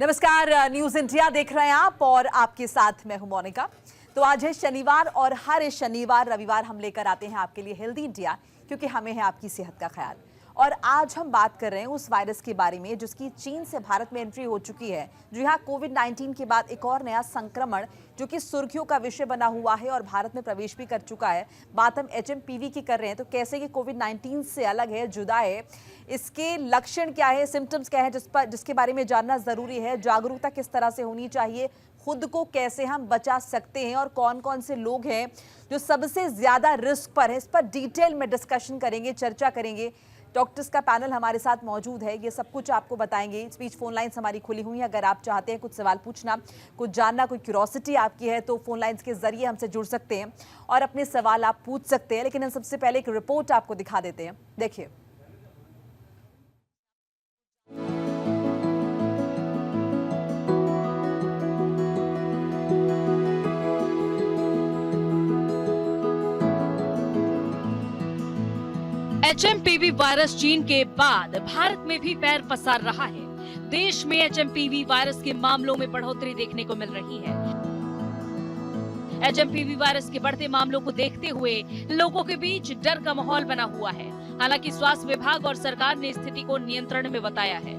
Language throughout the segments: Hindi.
नमस्कार, न्यूज इंडिया देख रहे हैं आप और आपके साथ मैं हूं मोनिका। तो आज है शनिवार और हर शनिवार रविवार हम लेकर आते हैं आपके लिए हेल्दी इंडिया, क्योंकि हमें है आपकी सेहत का ख्याल। और आज हम बात कर रहे हैं उस वायरस के बारे में जिसकी चीन से भारत में एंट्री हो चुकी है। जी हाँ, कोविड-19 के बाद एक और नया संक्रमण जो कि सुर्खियों का विषय बना हुआ है और भारत में प्रवेश भी कर चुका है। बात हम HMPV की कर रहे हैं। तो कैसे ये कोविड-19 से अलग है, जुदा है, इसके लक्षण क्या है, सिम्टम्स क्या है, जिसके बारे में जानना जरूरी है। जागरूकता किस तरह से होनी चाहिए, खुद को कैसे हम बचा सकते हैं और कौन कौन से लोग हैं जो सबसे ज्यादा रिस्क पर है, इस पर डिटेल में डिस्कशन करेंगे, चर्चा करेंगे। डॉक्टर्स का पैनल हमारे साथ मौजूद है, ये सब कुछ आपको बताएंगे। इस बीच फोन लाइन्स हमारी खुली हुई हैं। अगर आप चाहते हैं कुछ सवाल पूछना, कुछ जानना, कोई क्यूरोसिटी आपकी है तो फोन लाइन्स के जरिए हमसे जुड़ सकते हैं और अपने सवाल आप पूछ सकते हैं। लेकिन हम सबसे पहले एक रिपोर्ट आपको दिखा देते हैं, देखिए। HMPV वायरस चीन के बाद भारत में भी पैर पसार रहा है। देश में HMPV वायरस के मामलों में बढ़ोतरी देखने को मिल रही है। HMPV वायरस के बढ़ते मामलों को देखते हुए लोगों के बीच डर का माहौल बना हुआ है। हालांकि स्वास्थ्य विभाग और सरकार ने स्थिति को नियंत्रण में बताया है।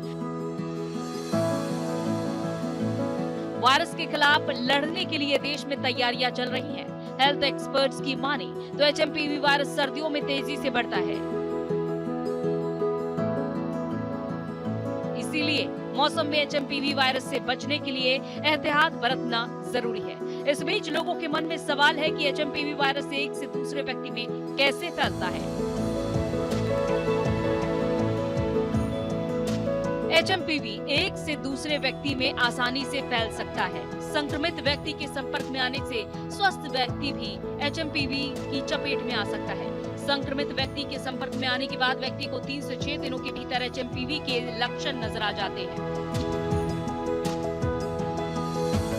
वायरस के खिलाफ लड़ने के लिए देश में तैयारियां चल रही हैं। हेल्थ एक्सपर्ट्स की माने तो HMPV वायरस सर्दियों में तेजी से बढ़ता है, इसीलिए मौसम में HMPV वायरस से बचने के लिए एहतियात बरतना जरूरी है। इस बीच लोगों के मन में सवाल है कि HMPV वायरस एक से दूसरे व्यक्ति में कैसे फैलता है। HMPV एक से दूसरे व्यक्ति में आसानी से फैल सकता है। संक्रमित व्यक्ति के संपर्क में आने से स्वस्थ व्यक्ति भी HMPV की चपेट में आ सकता है। संक्रमित व्यक्ति के संपर्क में आने के बाद व्यक्ति को 3 से 6 दिनों के भीतर HMPV के लक्षण नजर आ जाते हैं,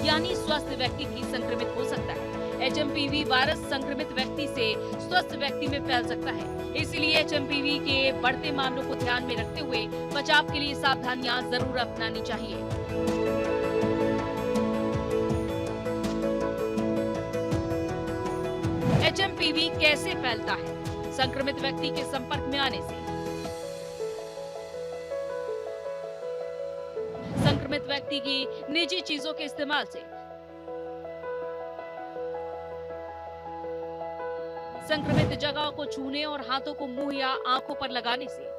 यानी स्वस्थ व्यक्ति भी संक्रमित हो सकता है। HMPV वायरस संक्रमित व्यक्ति से स्वस्थ व्यक्ति में फैल सकता है, इसलिए HMPV के बढ़ते मामलों को ध्यान में रखते हुए बचाव के लिए सावधानियां जरूर अपनानी चाहिए। HMPV कैसे फैलता है? संक्रमित व्यक्ति के संपर्क में आने से। संक्रमित व्यक्ति की निजी चीजों के इस्तेमाल से। संक्रमित जगहों को छूने और हाथों को मुंह या आंखों पर लगाने से।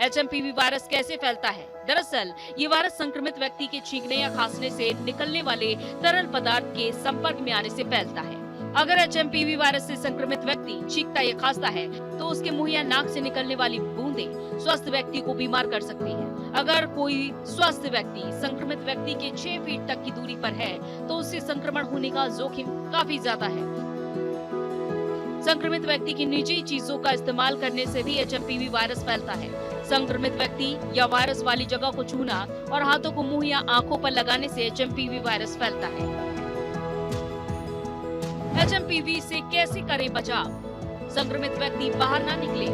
HMPV वायरस कैसे फैलता है? दरअसल ये वायरस संक्रमित व्यक्ति के छींकने या खांसने से निकलने वाले तरल पदार्थ के संपर्क में आने से फैलता है। अगर HMPV वायरस से संक्रमित व्यक्ति छींकता या खांसता है तो उसके मुंह या नाक से निकलने वाली बूंदें स्वस्थ व्यक्ति को बीमार कर सकती है। अगर कोई स्वस्थ व्यक्ति संक्रमित व्यक्ति के 6 फीट तक की दूरी पर है तो उससे संक्रमण होने का जोखिम काफी ज्यादा है। संक्रमित व्यक्ति की निजी चीजों का इस्तेमाल करने से भी HMPV वायरस फैलता है। संक्रमित व्यक्ति या वायरस वाली जगह को छूना और हाथों को मुंह या आंखों पर लगाने से HMPV वायरस फैलता है। HMPV से कैसे करें बचाव? संक्रमित व्यक्ति बाहर ना निकले,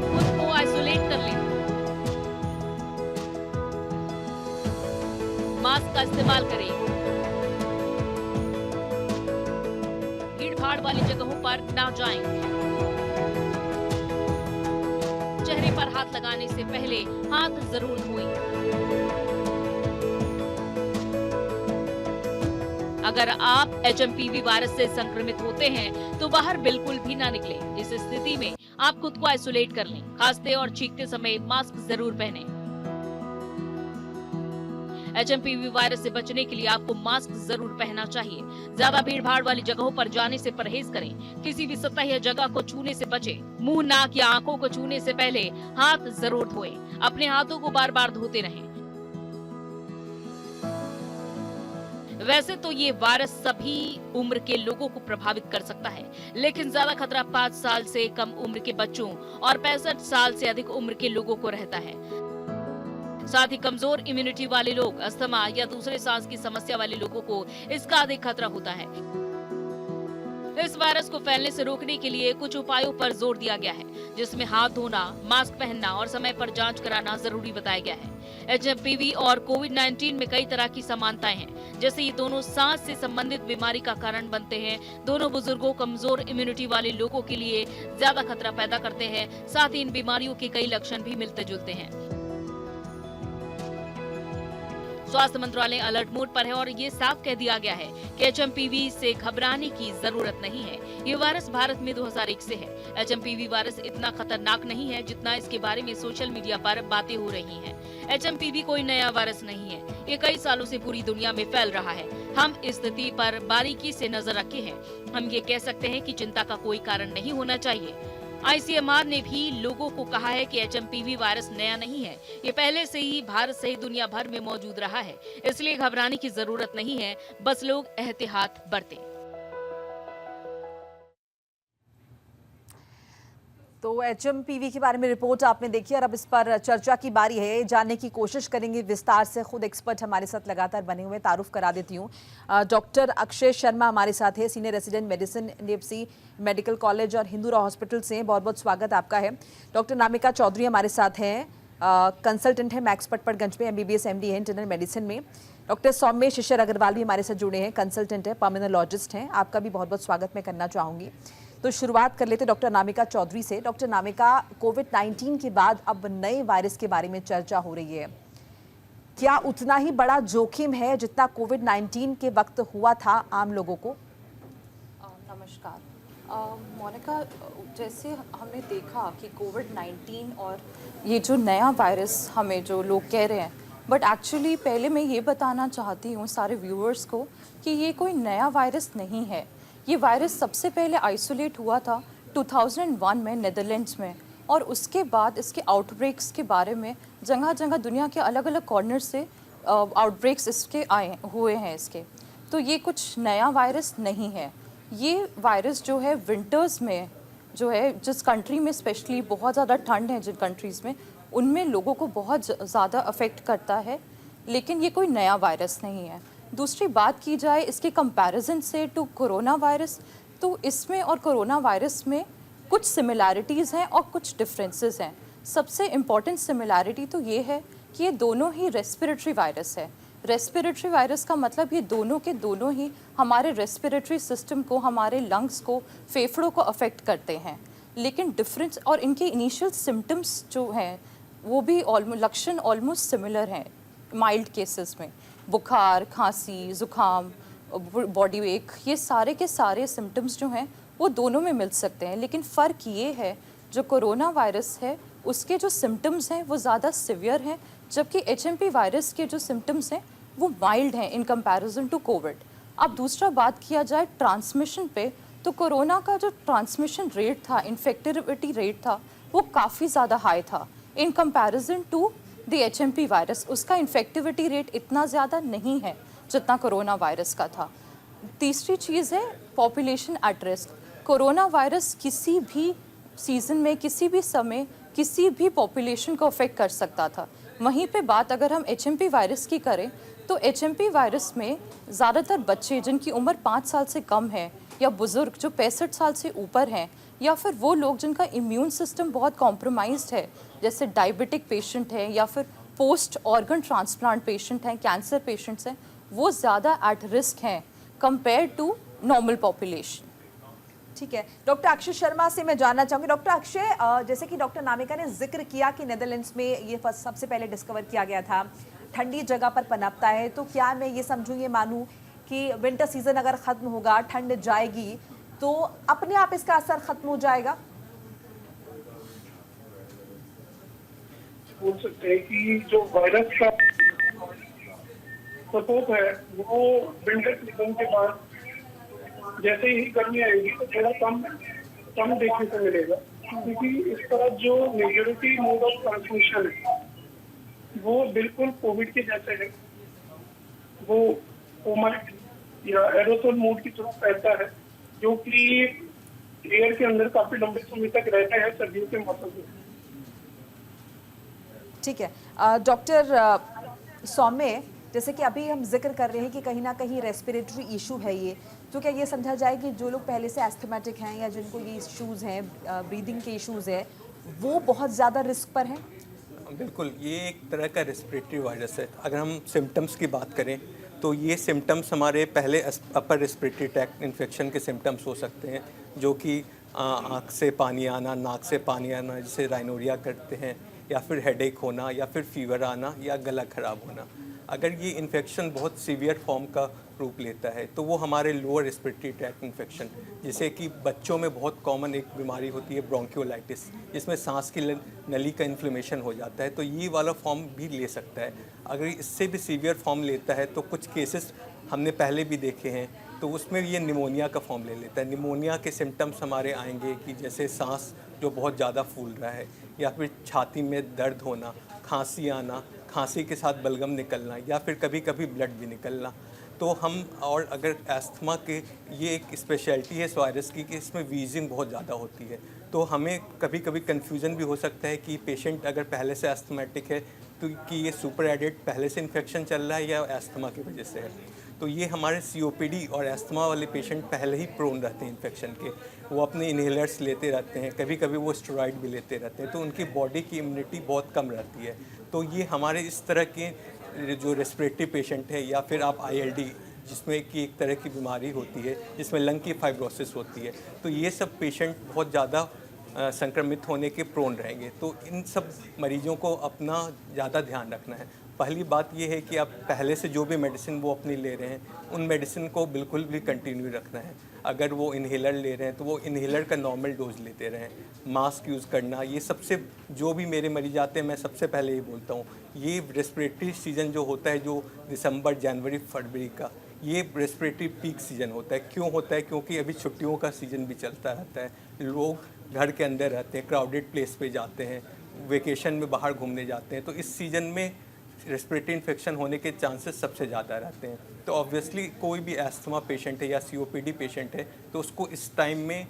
खुद को आइसोलेट कर लें, मास्क का इस्तेमाल करें, भीड़-भाड़ वाली जगहों पर ना जाएं, चेहरे पर हाथ लगाने से पहले हाथ जरूर धोएं। अगर आप HMPV वायरस से संक्रमित होते हैं तो बाहर बिल्कुल भी ना निकलें। इस स्थिति में आप खुद को आइसोलेट कर लें। खांसते और छींकते समय मास्क जरूर पहनें। HMPV वायरस से बचने के लिए आपको मास्क जरूर पहनना चाहिए। ज्यादा भीड़ भाड़ वाली जगहों पर जाने से परहेज करें। किसी भी सतह या जगह को छूने से बचें। मुंह, नाक या आंखों को छूने से पहले हाथ जरूर धोएं। अपने हाथों को बार बार धोते रहें। वैसे तो ये वायरस सभी उम्र के लोगों को प्रभावित कर सकता है, लेकिन ज्यादा खतरा 5 साल से कम उम्र के बच्चों और 65 साल से अधिक उम्र के लोगों को रहता है। साथ ही कमजोर इम्यूनिटी वाले लोग, अस्थमा या दूसरे सांस की समस्या वाले लोगों को इसका अधिक खतरा होता है। इस वायरस को फैलने से रोकने के लिए कुछ उपायों पर जोर दिया गया है, जिसमें हाथ धोना, मास्क पहनना और समय पर जांच कराना जरूरी बताया गया है। एचएमपीवी और कोविड-19 में कई तरह की समानताएं हैं, जैसे ये दोनों सांस से संबंधित बीमारी का कारण बनते हैं, दोनों बुजुर्गों, कमजोर इम्यूनिटी वाले लोगों के लिए ज्यादा खतरा पैदा करते हैं, साथ ही इन बीमारियों के कई लक्षण भी मिलते जुलते हैं। स्वास्थ्य मंत्रालय अलर्ट मोड पर है और ये साफ कह दिया गया है कि एचएमपीवी से घबराने की जरूरत नहीं है। ये वायरस भारत में 2001 से है। एचएमपीवी वायरस इतना खतरनाक नहीं है जितना इसके बारे में सोशल मीडिया पर बातें हो रही हैं। एचएमपीवी कोई नया वायरस नहीं है, ये कई सालों से पूरी दुनिया में फैल रहा है। हम इस स्थिति पर बारीकी से नजर रखे हैं। हम ये कह सकते हैं कि चिंता का कोई कारण नहीं होना चाहिए। आईसीएमआर ने भी लोगों को कहा है कि एचएमपीवी वायरस नया नहीं है, ये पहले से ही भारत सहित दुनिया भर में मौजूद रहा है, इसलिए घबराने की जरूरत नहीं है, बस लोग एहतियात बरतें। तो एचएमपीवी के बारे में रिपोर्ट आपने देखी और अब इस पर चर्चा की बारी है। जानने की कोशिश करेंगे विस्तार से, खुद एक्सपर्ट हमारे साथ लगातार बने हुए। तारुफ करा देती हूँ, डॉक्टर अक्षय शर्मा हमारे साथ है, senior resident medicine NDFC medical college और हिंदूरा हॉस्पिटल से। बहुत बहुत स्वागत आपका है। डॉक्टर नामिका चौधरी हमारे साथ हैं, कंसल्टेंट है मैक्स पटपड़गंज में, MBBS MD है इंटरनल मेडिसिन में। डॉक्टर सौम्य शिशिर अग्रवाल भी हमारे साथ जुड़े हैं, कंसल्टेंट है, पल्मोनोलॉजिस्ट हैं। आपका भी बहुत बहुत स्वागत मैं करना चाहूँगी। तो शुरुआत कर लेते डॉक्टर नामिका चौधरी से। डॉक्टर नामिका, कोविड-19 के बाद अब नए वायरस के बारे में चर्चा हो रही है, क्या उतना ही बड़ा जोखिम है जितना कोविड-19 के वक्त हुआ था आम लोगों को? नमस्कार मोनिका, जैसे हमने देखा कि कोविड-19 और ये जो नया वायरस हमें जो लोग कह रहे हैं, बट एक्चुअली पहले मैं ये बताना चाहती हूँ सारे व्यूअर्स को कि ये कोई नया वायरस नहीं है। ये वायरस सबसे पहले आइसोलेट हुआ था 2001 में नीदरलैंड्स में, और उसके बाद इसके आउटब्रेक्स के बारे में जगह जगह दुनिया के अलग अलग कॉर्नर से आउटब्रेक्स इसके आए हुए हैं इसके। तो ये कुछ नया वायरस नहीं है। ये वायरस जो है विंटर्स में जो है, जिस कंट्री में स्पेशली बहुत ज़्यादा ठंड है, जिन कंट्रीज़ में, उनमें लोगों को बहुत ज़्यादा अफेक्ट करता है, लेकिन ये कोई नया वायरस नहीं है। दूसरी बात की जाए इसके कंपैरिजन से टू कोरोना वायरस, तो इसमें और कोरोना वायरस में कुछ सिमिलैरिटीज़ हैं और कुछ डिफरेंसेस हैं। सबसे इम्पॉर्टेंट सिमिलैरिटी तो ये है कि ये दोनों ही रेस्पिरेटरी वायरस है। रेस्पिरेटरी वायरस का मतलब ये दोनों के दोनों ही हमारे रेस्पिरेटरी सिस्टम को, हमारे लंग्स को, फेफड़ों को अफेक्ट करते हैं। लेकिन डिफरेंस और इनके इनिशियल सिम्टम्स जो हैं वो भी लक्षण ऑलमोस्ट सिमिलर हैं। माइल्ड केसेस में बुखार, खांसी, ज़ुकाम, बॉडी एक, ये सारे के सारे सिम्टम्स जो हैं वो दोनों में मिल सकते हैं। लेकिन फ़र्क ये है, जो कोरोना वायरस है उसके जो सिम्टम्स हैं वो ज़्यादा सिवियर हैं, जबकि एचएमपी वायरस के जो सिम्टम्स हैं वो माइल्ड हैं इन कंपैरिजन टू कोविड। अब दूसरा बात किया जाए ट्रांसमिशन पे, तो कोरोना का जो ट्रांसमिशन रेट था, इन्फेक्टिविटी रेट था, वो काफ़ी ज़्यादा हाई था in comparison to the HMP virus. उसका इन्फेक्टिविटी रेट इतना ज़्यादा नहीं है जितना कोरोना वायरस का था। तीसरी चीज़ है population at risk. Corona virus किसी भी सीज़न में, किसी भी समय, किसी भी पॉपुलेशन को अफेक्ट कर सकता था। वहीं पे बात अगर हम एचएमपी वायरस की करें, तो एचएमपी वायरस में ज़्यादातर बच्चे जिनकी उम्र 5 साल से कम है, या बुज़ुर्ग जो 65 साल से ऊपर हैं, या फिर वो लोग जिनका इम्यून सिस्टम बहुत कॉम्प्रोमाइज्ड है, जैसे डायबिटिक पेशेंट है या फिर पोस्ट ऑर्गन ट्रांसप्लांट पेशेंट हैं, कैंसर पेशेंट्स हैं, वो ज़्यादा एट रिस्क हैं कंपेयर टू नॉर्मल पॉपुलेशन। ठीक है, डॉक्टर अक्षय शर्मा से मैं जानना चाहूँगी। डॉक्टर अक्षय, जैसे कि डॉक्टर नामिका ने जिक्र किया कि नीदरलैंड्स में ये सबसे पहले डिस्कवर किया गया था, ठंडी जगह पर पनपता है, तो क्या मैं ये समझूँ, ये मानूँ कि विंटर सीजन अगर ख़त्म होगा, ठंड जाएगी, तो अपने आप इसका असर खत्म हो जाएगा? बोल सकते हैं कि जो वायरस का प्रकोप है वो विंटर सीजन के बाद जैसे ही गर्मी आएगी तो थोड़ा कम देखने को मिलेगा, क्योंकि इसका जो मेजॉरिटी मोड ऑफ ट्रांसमिशन है वो बिल्कुल कोविड के जैसे है। वो ओमाइट या एरोसोल मोड की तरफ फैलता है, जो कि एयर के अंदर काफी लंबे समय तक रहता है सर्दियों के मौसम में। ठीक है, डॉक्टर सौम्य, जैसे कि अभी हम जिक्र कर रहे हैं कि कहीं ना कहीं रेस्पिरेटरी इशू है ये, तो क्या ये समझा जाए कि जो लोग पहले से एस्थमेटिक हैं या जिनको ये इश्यूज़ हैं, ब्रीदिंग के इश्यूज़ हैं, वो बहुत ज़्यादा रिस्क पर हैं? बिल्कुल, ये एक तरह का रेस्पिरेटरी वायरस है। अगर हम सिम्टम्स की बात करें तो ये सिम्टम्स हमारे पहले अपर रेस्पिरेटरी ट्रैक्ट इन्फेक्शन के सिम्टम्स हो सकते हैं, जो कि आँख से पानी आना, नाक से पानी आना, जिसे राइनोरिया करते हैं, या फिर हेडेक होना, या फिर फीवर आना, या गला ख़राब होना। अगर ये इन्फेक्शन बहुत सीवियर फॉर्म का रूप लेता है तो वो हमारे लोअर रेस्पिरेटरी ट्रैक्ट इन्फेक्शन, जिसे कि बच्चों में बहुत कॉमन एक बीमारी होती है ब्रोंकियोलाइटिस, जिसमें सांस की नली का इन्फ्लेमेशन हो जाता है, तो ये वाला फॉर्म भी ले सकता है। अगर इससे भी सीवियर फॉर्म लेता है तो कुछ केसेस हमने पहले भी देखे हैं, तो उसमें ये निमोनिया का फॉर्म ले लेता है। निमोनिया के सिम्टम्स हमारे आएंगे कि जैसे सांस जो बहुत ज़्यादा फूल रहा है, या फिर छाती में दर्द होना, खांसी आना, खांसी के साथ बलगम निकलना, या फिर कभी कभी ब्लड भी निकलना। तो हम, और अगर एस्थमा के, ये एक स्पेशलिटी है इस वायरस की कि इसमें वीजिंग बहुत ज़्यादा होती है, तो हमें कभी कभी कन्फ्यूज़न भी हो सकता है कि पेशेंट अगर पहले से एस्थमेटिक है तो कि ये सुपर एडेड पहले से इन्फेक्शन चल रहा है या एस्थमा की वजह से है। तो ये हमारे COPD और एस्थमा वाले पेशेंट पहले ही प्रोन रहते हैं इन्फेक्शन के, वो अपने इन्हेलर्स लेते रहते हैं, कभी कभी वो स्टेरॉइड भी लेते रहते हैं, तो उनकी बॉडी की इम्यूनिटी बहुत कम रहती है। तो ये हमारे इस तरह के जो रेस्पिरेटरी पेशेंट है, या फिर आप ILD, जिसमें कि एक तरह की बीमारी होती है जिसमें लंग की फाइब्रोसिस होती है, तो ये सब पेशेंट बहुत ज़्यादा संक्रमित होने के प्रोन रहेंगे। तो इन सब मरीजों को अपना ज़्यादा ध्यान रखना है। पहली बात ये है कि आप पहले से जो भी मेडिसिन वो अपनी ले रहे हैं, उन मेडिसिन को बिल्कुल भी कंटिन्यू रखना है। अगर वो इन्हेलर ले रहे हैं तो वो इन्हेलर का नॉर्मल डोज लेते रहें। मास्क यूज़ करना, ये सबसे, जो भी मेरे मरीज आते हैं मैं सबसे पहले ये बोलता हूँ, ये रेस्पिरेटरी सीज़न जो होता है, जो दिसंबर, जनवरी, फरवरी का, ये रेस्पिरेटरी पीक सीज़न होता है। क्यों होता है? क्योंकि अभी छुट्टियों का सीज़न भी चलता रहता है, लोग घर के अंदर रहते हैं, क्राउडेड प्लेस पे जाते हैं, वेकेशन में बाहर घूमने जाते हैं, तो इस सीज़न में रेस्पिरेटरी इन्फेक्शन होने के चांसेस सबसे ज़्यादा रहते हैं। तो ऑब्वियसली कोई भी एस्थमा पेशेंट है या COPD पेशेंट है तो उसको इस टाइम में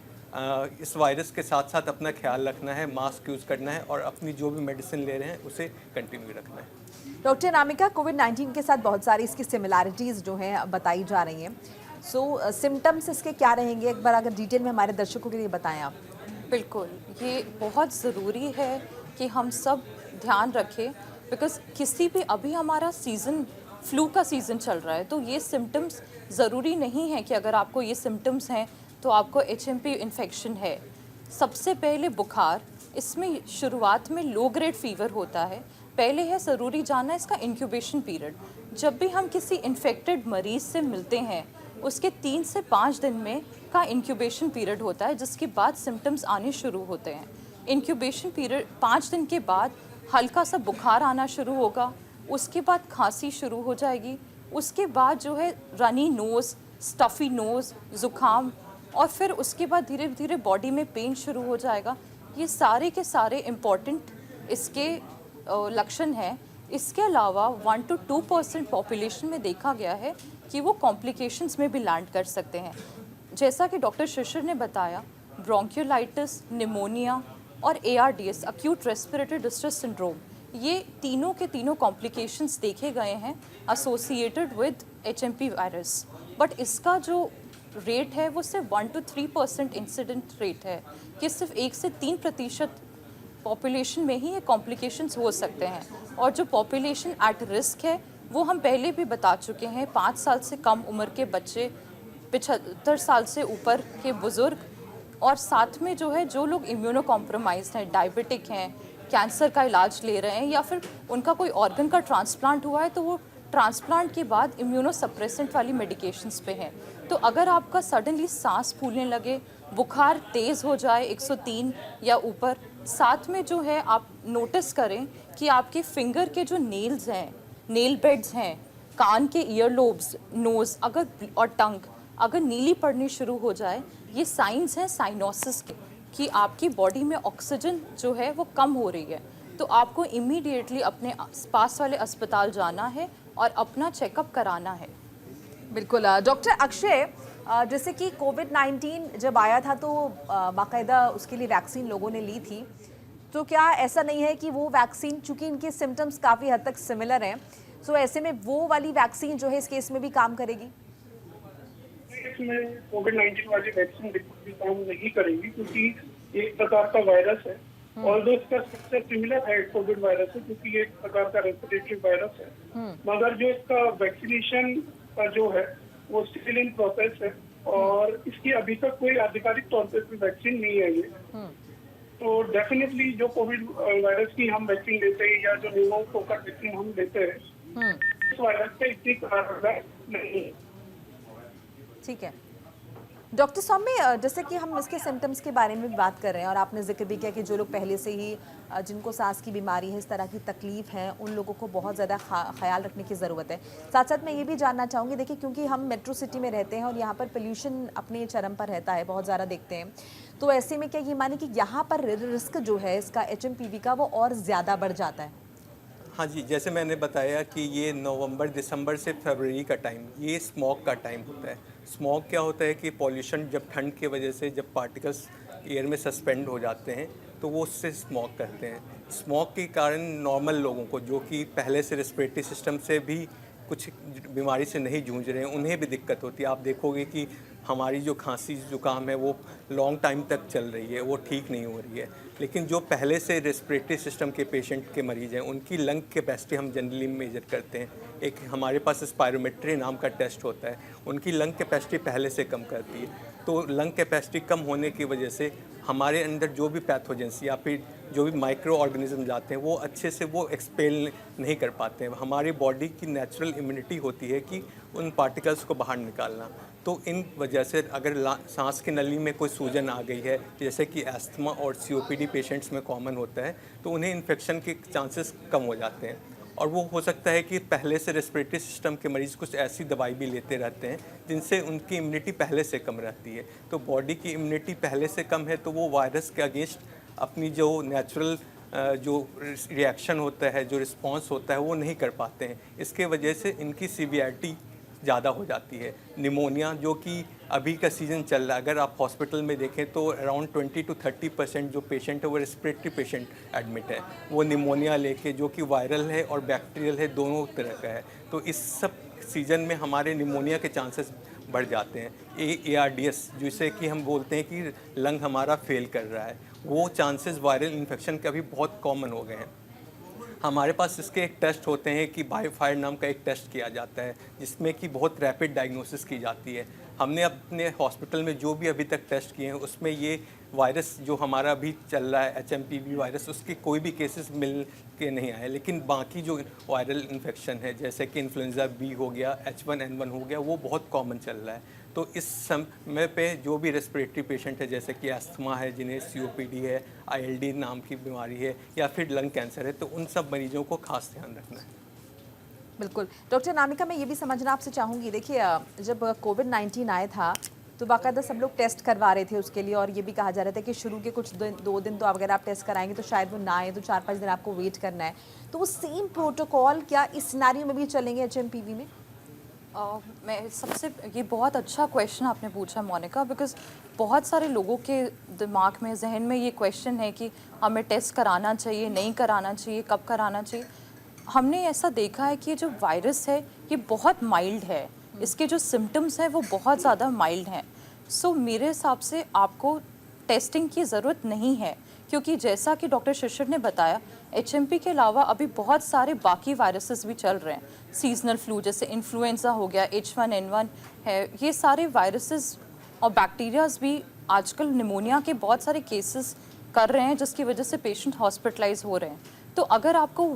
इस वायरस के साथ साथ अपना ख्याल रखना है, मास्क यूज़ करना है, और अपनी जो भी मेडिसिन ले रहे हैं उसे कंटिन्यू रखना है। डॉक्टर अनामिका, कोविड-19 के साथ बहुत सारी इसकी सिमिलैरिटीज़ जो हैं बताई जा रही हैं, सो सिम्टम्स इसके क्या रहेंगे, एक बार अगर डिटेल में हमारे दर्शकों के लिए बताएं आप। बिल्कुल, ये बहुत ज़रूरी है कि हम सब ध्यान रखें, बिकॉज़ किसी भी, अभी हमारा सीज़न फ्लू का सीज़न चल रहा है, तो ये सिम्टम्स ज़रूरी नहीं है कि अगर आपको ये सिम्टम्स हैं तो आपको HMP इन्फेक्शन है। सबसे पहले बुखार, इसमें शुरुआत में लो ग्रेड फीवर होता है। पहले है ज़रूरी जानना इसका इंक्यूबेशन पीरियड। जब भी हम किसी इन्फेक्टेड मरीज़ से मिलते हैं, उसके 3 से 5 दिन में का इंक्यूबेशन पीरियड होता है, जिसके बाद सिम्टम्स आने शुरू होते हैं। इंक्यूबेशन पीरियड 5 दिन के बाद हल्का सा बुखार आना शुरू होगा, उसके बाद खांसी शुरू हो जाएगी, उसके बाद जो है रनी नोज़, स्टफ़ी नोज़, ज़ुकाम, और फिर उसके बाद धीरे धीरे बॉडी में पेन शुरू हो जाएगा। ये सारे के सारे इम्पॉर्टेंट इसके लक्षण हैं। इसके अलावा 1 to 2% पॉपुलेशन में देखा गया है कि वो कॉम्प्लिकेशंस में भी लैंड कर सकते हैं। जैसा कि डॉक्टर शिशिर ने बताया, ब्रोंकियोलाइटिस, निमोनिया और ARDS, acute respiratory distress syndrome, ये तीनों के तीनों कॉम्प्लिकेशंस देखे गए हैं associated with HMP virus. But इसका जो रेट है वो सिर्फ 1 to 3% इंसिडेंट रेट है, कि सिर्फ 1 से 3% पॉपुलेशन में ही ये कॉम्प्लिकेशंस हो सकते हैं। और जो पॉपुलेशन एट रिस्क है वो हम पहले भी बता चुके हैं, 5 साल से कम उम्र के बच्चे, 75 साल से ऊपर के बुज़ुर्ग, और साथ में जो है जो लोग इम्यूनो कॉम्प्रोमाइज्ड हैं, डायबिटिक हैं, कैंसर का इलाज ले रहे हैं, या फिर उनका कोई ऑर्गन का ट्रांसप्लांट हुआ है तो वो ट्रांसप्लांट के बाद इम्यूनो सप्रेसेंट वाली मेडिकेशंस पे हैं। तो अगर आपका सडनली सांस फूलने लगे, बुखार तेज़ हो जाए 103 या ऊपर, साथ में जो है आप नोटिस करें कि आपके फिंगर के जो नेल्स हैं, नेल बेड्स हैं, कान के ईयर लोब्स, नोज़ अगर और टंग अगर नीली पड़नी शुरू हो जाए, ये साइंस हैं साइनोसिस के, कि आपकी बॉडी में ऑक्सीजन जो है वो कम हो रही है। तो आपको इमीडिएटली अपने पास वाले अस्पताल जाना है और अपना चेकअप कराना है। बिल्कुल। डॉक्टर अक्षय, जैसे कि कोविड-19 जब आया था तो बाकायदा उसके लिए वैक्सीन लोगों ने ली थी, तो क्या ऐसा नहीं है कि वो वैक्सीन, चूंकि इनके सिम्टम्स काफ़ी हद तक सिमिलर हैं, सो ऐसे में वो वाली वैक्सीन जो है इस केस में भी काम करेगी? इसमें कोविड-19 वाली वैक्सीन बिल्कुल भी काम नहीं करेगी, क्योंकि एक प्रकार का वायरस है। ऑल्दो इसका स्ट्रक्चर सिमिलर है कोविड वायरस से, क्योंकि ये एक प्रकार का रेस्पिरेटरी वायरस है, मगर जो इसका वैक्सीनेशन का जो है वो स्टिल इन प्रोसेस है, और इसकी अभी तक कोई आधिकारिक तौर पर वैक्सीन नहीं आई है। तो डेफिनेटली जो कोविड वायरस की हम वैक्सीन लेते हैं या जो न्यूमोकोकल वैक्सीन हम लेते हैं, इस वायरस से इतनी कारगर नहीं है। ठीक है डॉक्टर सौम्य, जैसे कि हम इसके सिम्टम्स के बारे में भी बात कर रहे हैं और आपने जिक्र भी किया कि जो लोग पहले से ही जिनको सांस की बीमारी है, इस तरह की तकलीफ है, उन लोगों को बहुत ज़्यादा ख्याल रखने की ज़रूरत है। साथ साथ मैं ये भी जानना चाहूँगी, देखिए क्योंकि हम मेट्रो सिटी में रहते हैं और यहाँ पर पोल्यूशन अपने चरम पर रहता है, बहुत ज़्यादा देखते हैं, तो ऐसे में क्या ये माने कि यहाँ पर रिस्क जो है इसका HMPV का वो और ज़्यादा बढ़ जाता है? हाँ जी, जैसे मैंने बताया कि ये नवंबर दिसंबर से फरवरी का टाइम ये स्मॉग का टाइम होता है। स्मॉग क्या होता है कि पॉल्यूशन जब ठंड की वजह से जब पार्टिकल्स एयर में सस्पेंड हो जाते हैं तो वो उससे स्मॉग करते हैं। स्मॉग के कारण नॉर्मल लोगों को, जो कि पहले से रेस्पिरेटरी सिस्टम से भी कुछ बीमारी से नहीं जूझ रहे हैं, उन्हें भी दिक्कत होती है। आप देखोगे कि हमारी जो खांसी जुकाम है वो लॉन्ग टाइम तक चल रही है, वो ठीक नहीं हो रही है। लेकिन जो पहले से रेस्पिरेटरी सिस्टम के पेशेंट के मरीज हैं, उनकी लंग कैपेसिटी हम जनरली मेजर करते हैं। एक हमारे पास स्पायरोमेट्री नाम का टेस्ट होता है, उनकी लंग कैपेसिटी पहले से कम करती है। तो लंग कैपेसिटी कम होने की वजह से हमारे अंदर जो भी पैथोजेंस या फिर जो भी माइक्रो ऑर्गेनिज्म जाते हैं वो अच्छे से वो एक्सपेल नहीं कर पाते हैं। हमारी बॉडी की नेचुरल इम्यूनिटी होती है कि उन पार्टिकल्स को बाहर निकालना। तो इन वजह से अगर सांस की नली में कोई सूजन आ गई है, जैसे कि एस्थमा और COPD पेशेंट्स में कॉमन होता है, तो उन्हें इन्फेक्शन के चांसेस कम हो जाते हैं। और वो हो सकता है कि पहले से रेस्पिरेटरी सिस्टम के मरीज़ कुछ ऐसी दवाई भी लेते रहते हैं जिनसे उनकी इम्यूनिटी पहले से कम रहती है। तो बॉडी की इम्यूनिटी पहले से कम है तो वो वायरस के अगेंस्ट अपनी जो नेचुरल जो रिएक्शन होता है, जो रिस्पॉन्स होता है, वो नहीं कर पाते हैं। इसके वजह से इनकी सीवियरिटी ज़्यादा हो जाती है। निमोनिया, जो कि अभी का सीज़न चल रहा है, अगर आप हॉस्पिटल में देखें तो अराउंड 20 to 30% जो पेशेंट है वो रेस्पिरेटरी पेशेंट एडमिट है, वो निमोनिया लेके, जो कि वायरल है और बैक्टीरियल है, दोनों तरह का है। तो इस सब सीज़न में हमारे निमोनिया के चांसेस बढ़ जाते हैं। ARDS, जिसे कि हम बोलते हैं कि लंग हमारा फेल कर रहा है, वो चांसेस वायरल इन्फेक्शन के अभी बहुत कॉमन हो गए हैं। हमारे पास इसके एक टेस्ट होते हैं कि बायोफायर नाम का एक टेस्ट किया जाता है, जिसमें कि बहुत रैपिड डायग्नोसिस की जाती है। हमने अपने हॉस्पिटल में जो भी अभी तक टेस्ट किए हैं उसमें ये वायरस जो हमारा अभी चल रहा है HMPV वायरस, उसके कोई भी केसेस मिल के नहीं आए। लेकिन बाकी जो वायरल इन्फेक्शन है, जैसे कि इन्फ्लुएंजा B हो गया, H1N1 हो गया, वो बहुत कॉमन चल रहा है। तो इस समय पे जो भी रेस्पिरेटरी पेशेंट है, जैसे कि अस्थमा है, जिन्हें COPD है, ILD नाम की बीमारी है, या फिर लंग कैंसर है, तो उन सब मरीजों को खास ध्यान रखना है। बिल्कुल डॉक्टर नामिका, मैं ये भी समझना आपसे चाहूँगी, देखिए जब कोविड-19 आया था तो बाकायदा सब लोग टेस्ट करवा रहे थे उसके लिए, और ये भी कहा जा रहा था कि शुरू के कुछ 2 दिन तो अगर आप टेस्ट कराएंगे तो शायद वो ना आए, तो 4-5 दिन आपको वेट करना है। तो वो सेम प्रोटोकॉल क्या इस सिनेरियो में भी चलेंगे HMPV में? मैं सबसे, ये बहुत अच्छा क्वेश्चन आपने पूछा मोनिका, बिकॉज़ बहुत सारे लोगों के दिमाग में, जहन में ये क्वेश्चन है कि हमें टेस्ट कराना चाहिए, नहीं कराना चाहिए, कब कराना चाहिए। हमने ऐसा देखा है कि जो वायरस है ये बहुत माइल्ड है, इसके जो सिम्टम्स हैं वो बहुत ज़्यादा माइल्ड हैं। सो मेरे हिसाब से आपको टेस्टिंग की ज़रूरत नहीं है, क्योंकि जैसा कि डॉक्टर शिशिर ने बताया, HMP के अलावा अभी बहुत सारे बाकी वायरसेस भी चल रहे हैं। सीजनल फ्लू जैसे इन्फ्लुएंजा हो गया, H1N1 है, ये सारे वायरसेस और बैक्टीरियाज भी आजकल निमोनिया के बहुत सारे केसेस कर रहे हैं, जिसकी वजह से पेशेंट हॉस्पिटलाइज हो रहे हैं। तो अगर आपको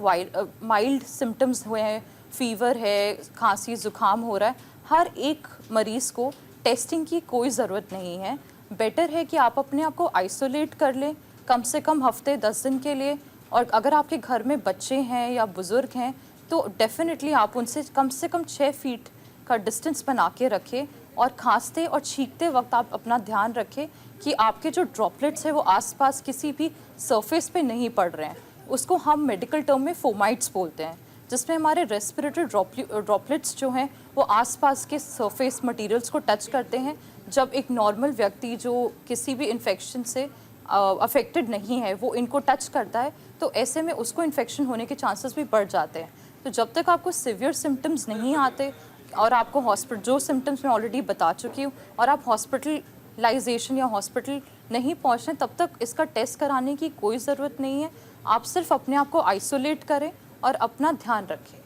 माइल्ड सिम्टम्स हुए हैं, फीवर है, खांसी जुकाम हो रहा है, हर एक मरीज़ को टेस्टिंग की कोई ज़रूरत नहीं है। बेटर है कि आप अपने आप को आइसोलेट कर लें कम से कम हफ्ते 10 दिन के लिए, और अगर आपके घर में बच्चे हैं या बुज़ुर्ग हैं तो डेफिनेटली आप उनसे कम से कम 6 फीट का डिस्टेंस बना के रखें, और खांसते और छींकते वक्त आप अपना ध्यान रखें कि आपके जो ड्रॉपलेट्स हैं वो आसपास किसी भी सरफेस पे नहीं पड़ रहे हैं। उसको हम मेडिकल टर्म में फोमाइट्स बोलते हैं, जिसमें हमारे रेस्पिरेटरी ड्रॉपलेट्स जो हैं वो आसपास के सरफेस मटेरियल्स को टच करते हैं। जब एक नॉर्मल व्यक्ति जो किसी भी इन्फेक्शन से अफेक्टेड नहीं है वो इनको टच करता है, तो ऐसे में उसको इन्फेक्शन होने के चांसेस भी बढ़ जाते हैं। तो जब तक आपको सिवियर सिम्टम्स नहीं आते और आपको हॉस्पिटल जो सिम्टम्स मैं ऑलरेडी बता चुकी हूँ और आप हॉस्पिटलाइजेशन या हॉस्पिटल नहीं पहुँचें तब तक इसका टेस्ट कराने की कोई ज़रूरत नहीं है। आप सिर्फ अपने आप को आइसोलेट करें और अपना ध्यान रखें।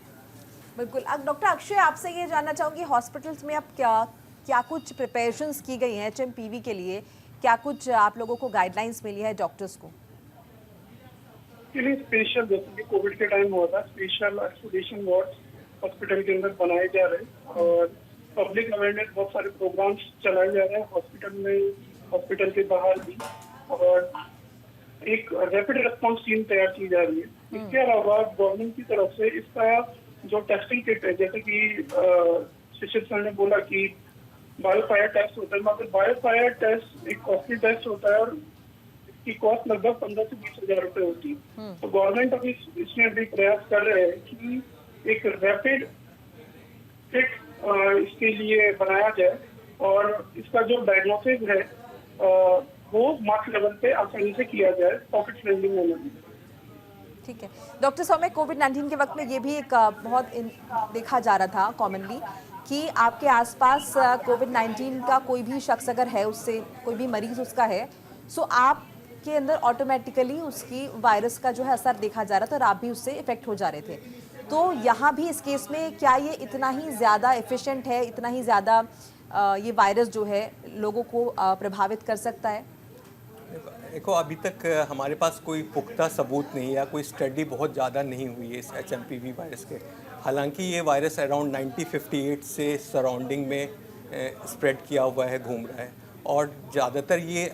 बिल्कुल। अब डॉक्टर अक्षय, आपसे ये जानना चाहूँगी, हॉस्पिटल्स में अब क्या कुछ प्रिपरेशंस की गई हैं HMPV के लिए? क्या कुछ आप लोगों को गाइडलाइंस मिली है डॉक्टर्स को? के लिए स्पेशल, जैसे कि कोविड के टाइम हुआ था, स्पेशल आइसोलेशन वार्ड हॉस्पिटल के अंदर बनाए जा रहे हैं और पब्लिक अवेयरनेस बहुत सारे प्रोग्राम्स चलाए जा रहे हैं हॉस्पिटल में, हॉस्पिटल के बाहर भी, और एक रैपिड रिस्पॉन्स टीम तैयार की जा रही है। इसके अलावा गवर्नमेंट की तरफ से इसका जो टेस्टिंग किट है, जैसे कि शिशिर सर ने बोला कि बायोफायर टेस्ट होता है, मतलब बायोफायर टेस्ट एक कॉस्टली टेस्ट होता है और इसकी कॉस्ट लगभग 15 से 20 हजार रुपए होती है। तो गवर्नमेंट अभी इसमें भी प्रयास कर रहे हैं कि एक रैपिड किट इसके लिए बनाया जाए और इसका जो डायग्नोसिस है वो मास लेवल पे आसानी से किया जाए, पॉकेट फ्रेंडली मैनर में। ठीक है डॉक्टर सौम्य, कोविड-19 के वक्त में ये भी एक बहुत देखा जा रहा था कॉमनली कि आपके आसपास कोविड-19 का कोई भी शख्स अगर है, उससे कोई भी मरीज उसका है, सो आपके अंदर ऑटोमेटिकली उसकी वायरस का जो है असर देखा जा रहा था और आप भी उससे इफेक्ट हो जा रहे थे। तो यहाँ भी इस केस में क्या ये इतना ही ज़्यादा एफिशिएंट है, इतना ही ज़्यादा ये वायरस जो है लोगों को प्रभावित कर सकता है? देखो, अभी तक हमारे पास कोई पुख्ता सबूत नहीं या कोई स्टडी बहुत ज़्यादा नहीं हुई है इस HMPV वायरस के। हालांकि ये वायरस अराउंड 1958 से सराउंडिंग में स्प्रेड किया हुआ है, घूम रहा है और ज़्यादातर ये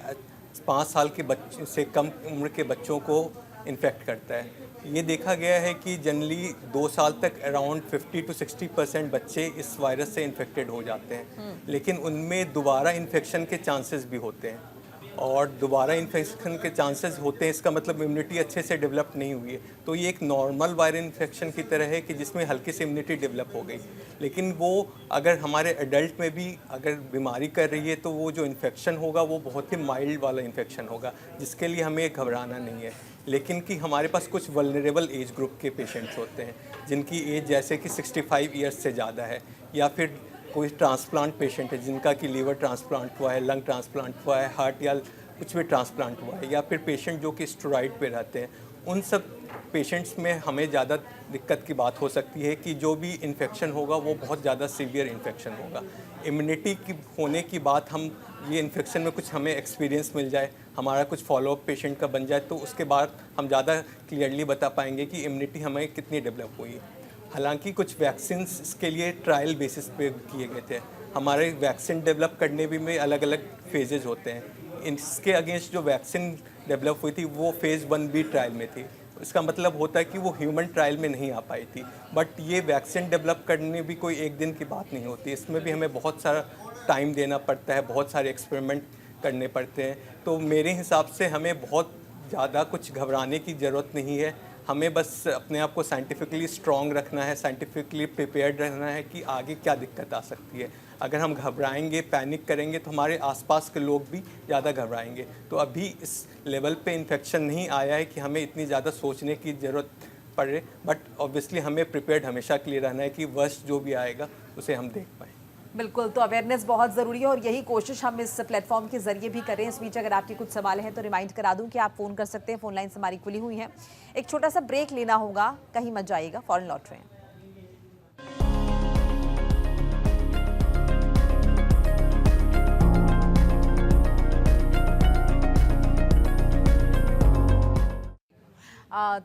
5 साल के बच्चे से कम उम्र के बच्चों को इन्फेक्ट करता है। ये देखा गया है कि जनरली 2 साल तक अराउंड 50 to 60% बच्चे इस वायरस से इन्फेक्टेड हो जाते हैं, लेकिन उनमें दोबारा इन्फेक्शन के चांसेस भी होते हैं और दोबारा इन्फेक्शन के चांसेस होते हैं, इसका मतलब इम्यूनिटी अच्छे से डेवलप नहीं हुई है। तो ये एक नॉर्मल वायरल इन्फेक्शन की तरह है कि जिसमें हल्की सी इम्यूनिटी डेवलप हो गई, लेकिन वो अगर हमारे एडल्ट में भी अगर बीमारी कर रही है तो वो जो इन्फेक्शन होगा वो बहुत ही माइल्ड वाला इन्फेक्शन होगा, जिसके लिए हमें घबराना नहीं है। लेकिन कि हमारे पास कुछ वल्नरेबल एज ग्रुप के पेशेंट्स होते हैं जिनकी एज जैसे कि 65 ईयर्स से ज़्यादा है, या फिर कोई ट्रांसप्लांट पेशेंट है जिनका कि लीवर ट्रांसप्लांट हुआ है, लंग ट्रांसप्लांट हुआ है, हार्ट या कुछ भी ट्रांसप्लांट हुआ है, या फिर पेशेंट जो कि स्टेरॉइड पे रहते हैं, उन सब पेशेंट्स में हमें ज़्यादा दिक्कत की बात हो सकती है कि जो भी इन्फेक्शन होगा वो बहुत ज़्यादा सीवियर इन्फेक्शन होगा। इम्यूनिटी की होने की बात, हम ये इन्फेक्शन में कुछ हमें एक्सपीरियंस मिल जाए, हमारा कुछ फॉलोअप पेशेंट का बन जाए, तो उसके बाद हम ज़्यादा क्लियरली बता पाएंगे कि इम्यूनिटी हमें कितनी डेवलप हुई है। हालांकि कुछ वैक्सीन्स इसके लिए ट्रायल बेसिस पे किए गए थे। हमारे वैक्सीन डेवलप करने भी में अलग अलग फेजेज होते हैं। इसके अगेंस्ट जो वैक्सीन डेवलप हुई थी वो फेज़ 1B ट्रायल में थी, इसका मतलब होता है कि वो ह्यूमन ट्रायल में नहीं आ पाई थी। बट ये वैक्सीन डेवलप करने भी कोई एक दिन की बात नहीं होती, इसमें भी हमें बहुत सारा टाइम देना पड़ता है, बहुत सारे एक्सपेरिमेंट करने पड़ते हैं। तो मेरे हिसाब से हमें बहुत ज़्यादा कुछ घबराने की ज़रूरत नहीं है, हमें बस अपने आप को साइंटिफिकली स्ट्रॉन्ग रखना है, साइंटिफिकली प्रिपेयर्ड रहना है कि आगे क्या दिक्कत आ सकती है। अगर हम घबराएंगे, पैनिक करेंगे तो हमारे आसपास के लोग भी ज़्यादा घबराएंगे। तो अभी इस लेवल पे इन्फेक्शन नहीं आया है कि हमें इतनी ज़्यादा सोचने की ज़रूरत पड़े, बट ऑब्वियसली हमें प्रिपेयर्ड हमेशा के लिए रहना है कि वर्स्ट जो भी आएगा उसे हम देख पाएँ। बिल्कुल, तो अवेयरनेस बहुत ज़रूरी है और यही कोशिश हम इस प्लेटफॉर्म के जरिए भी करें। इस बीच अगर आपके कुछ सवाल हैं तो रिमाइंड करा दूं कि आप फ़ोन कर सकते हैं, फ़ोन लाइन्स हमारी खुली हुई हैं। एक छोटा सा ब्रेक लेना होगा, कहीं मत जाइएगा, फ़ौरन लौट रहे हैं।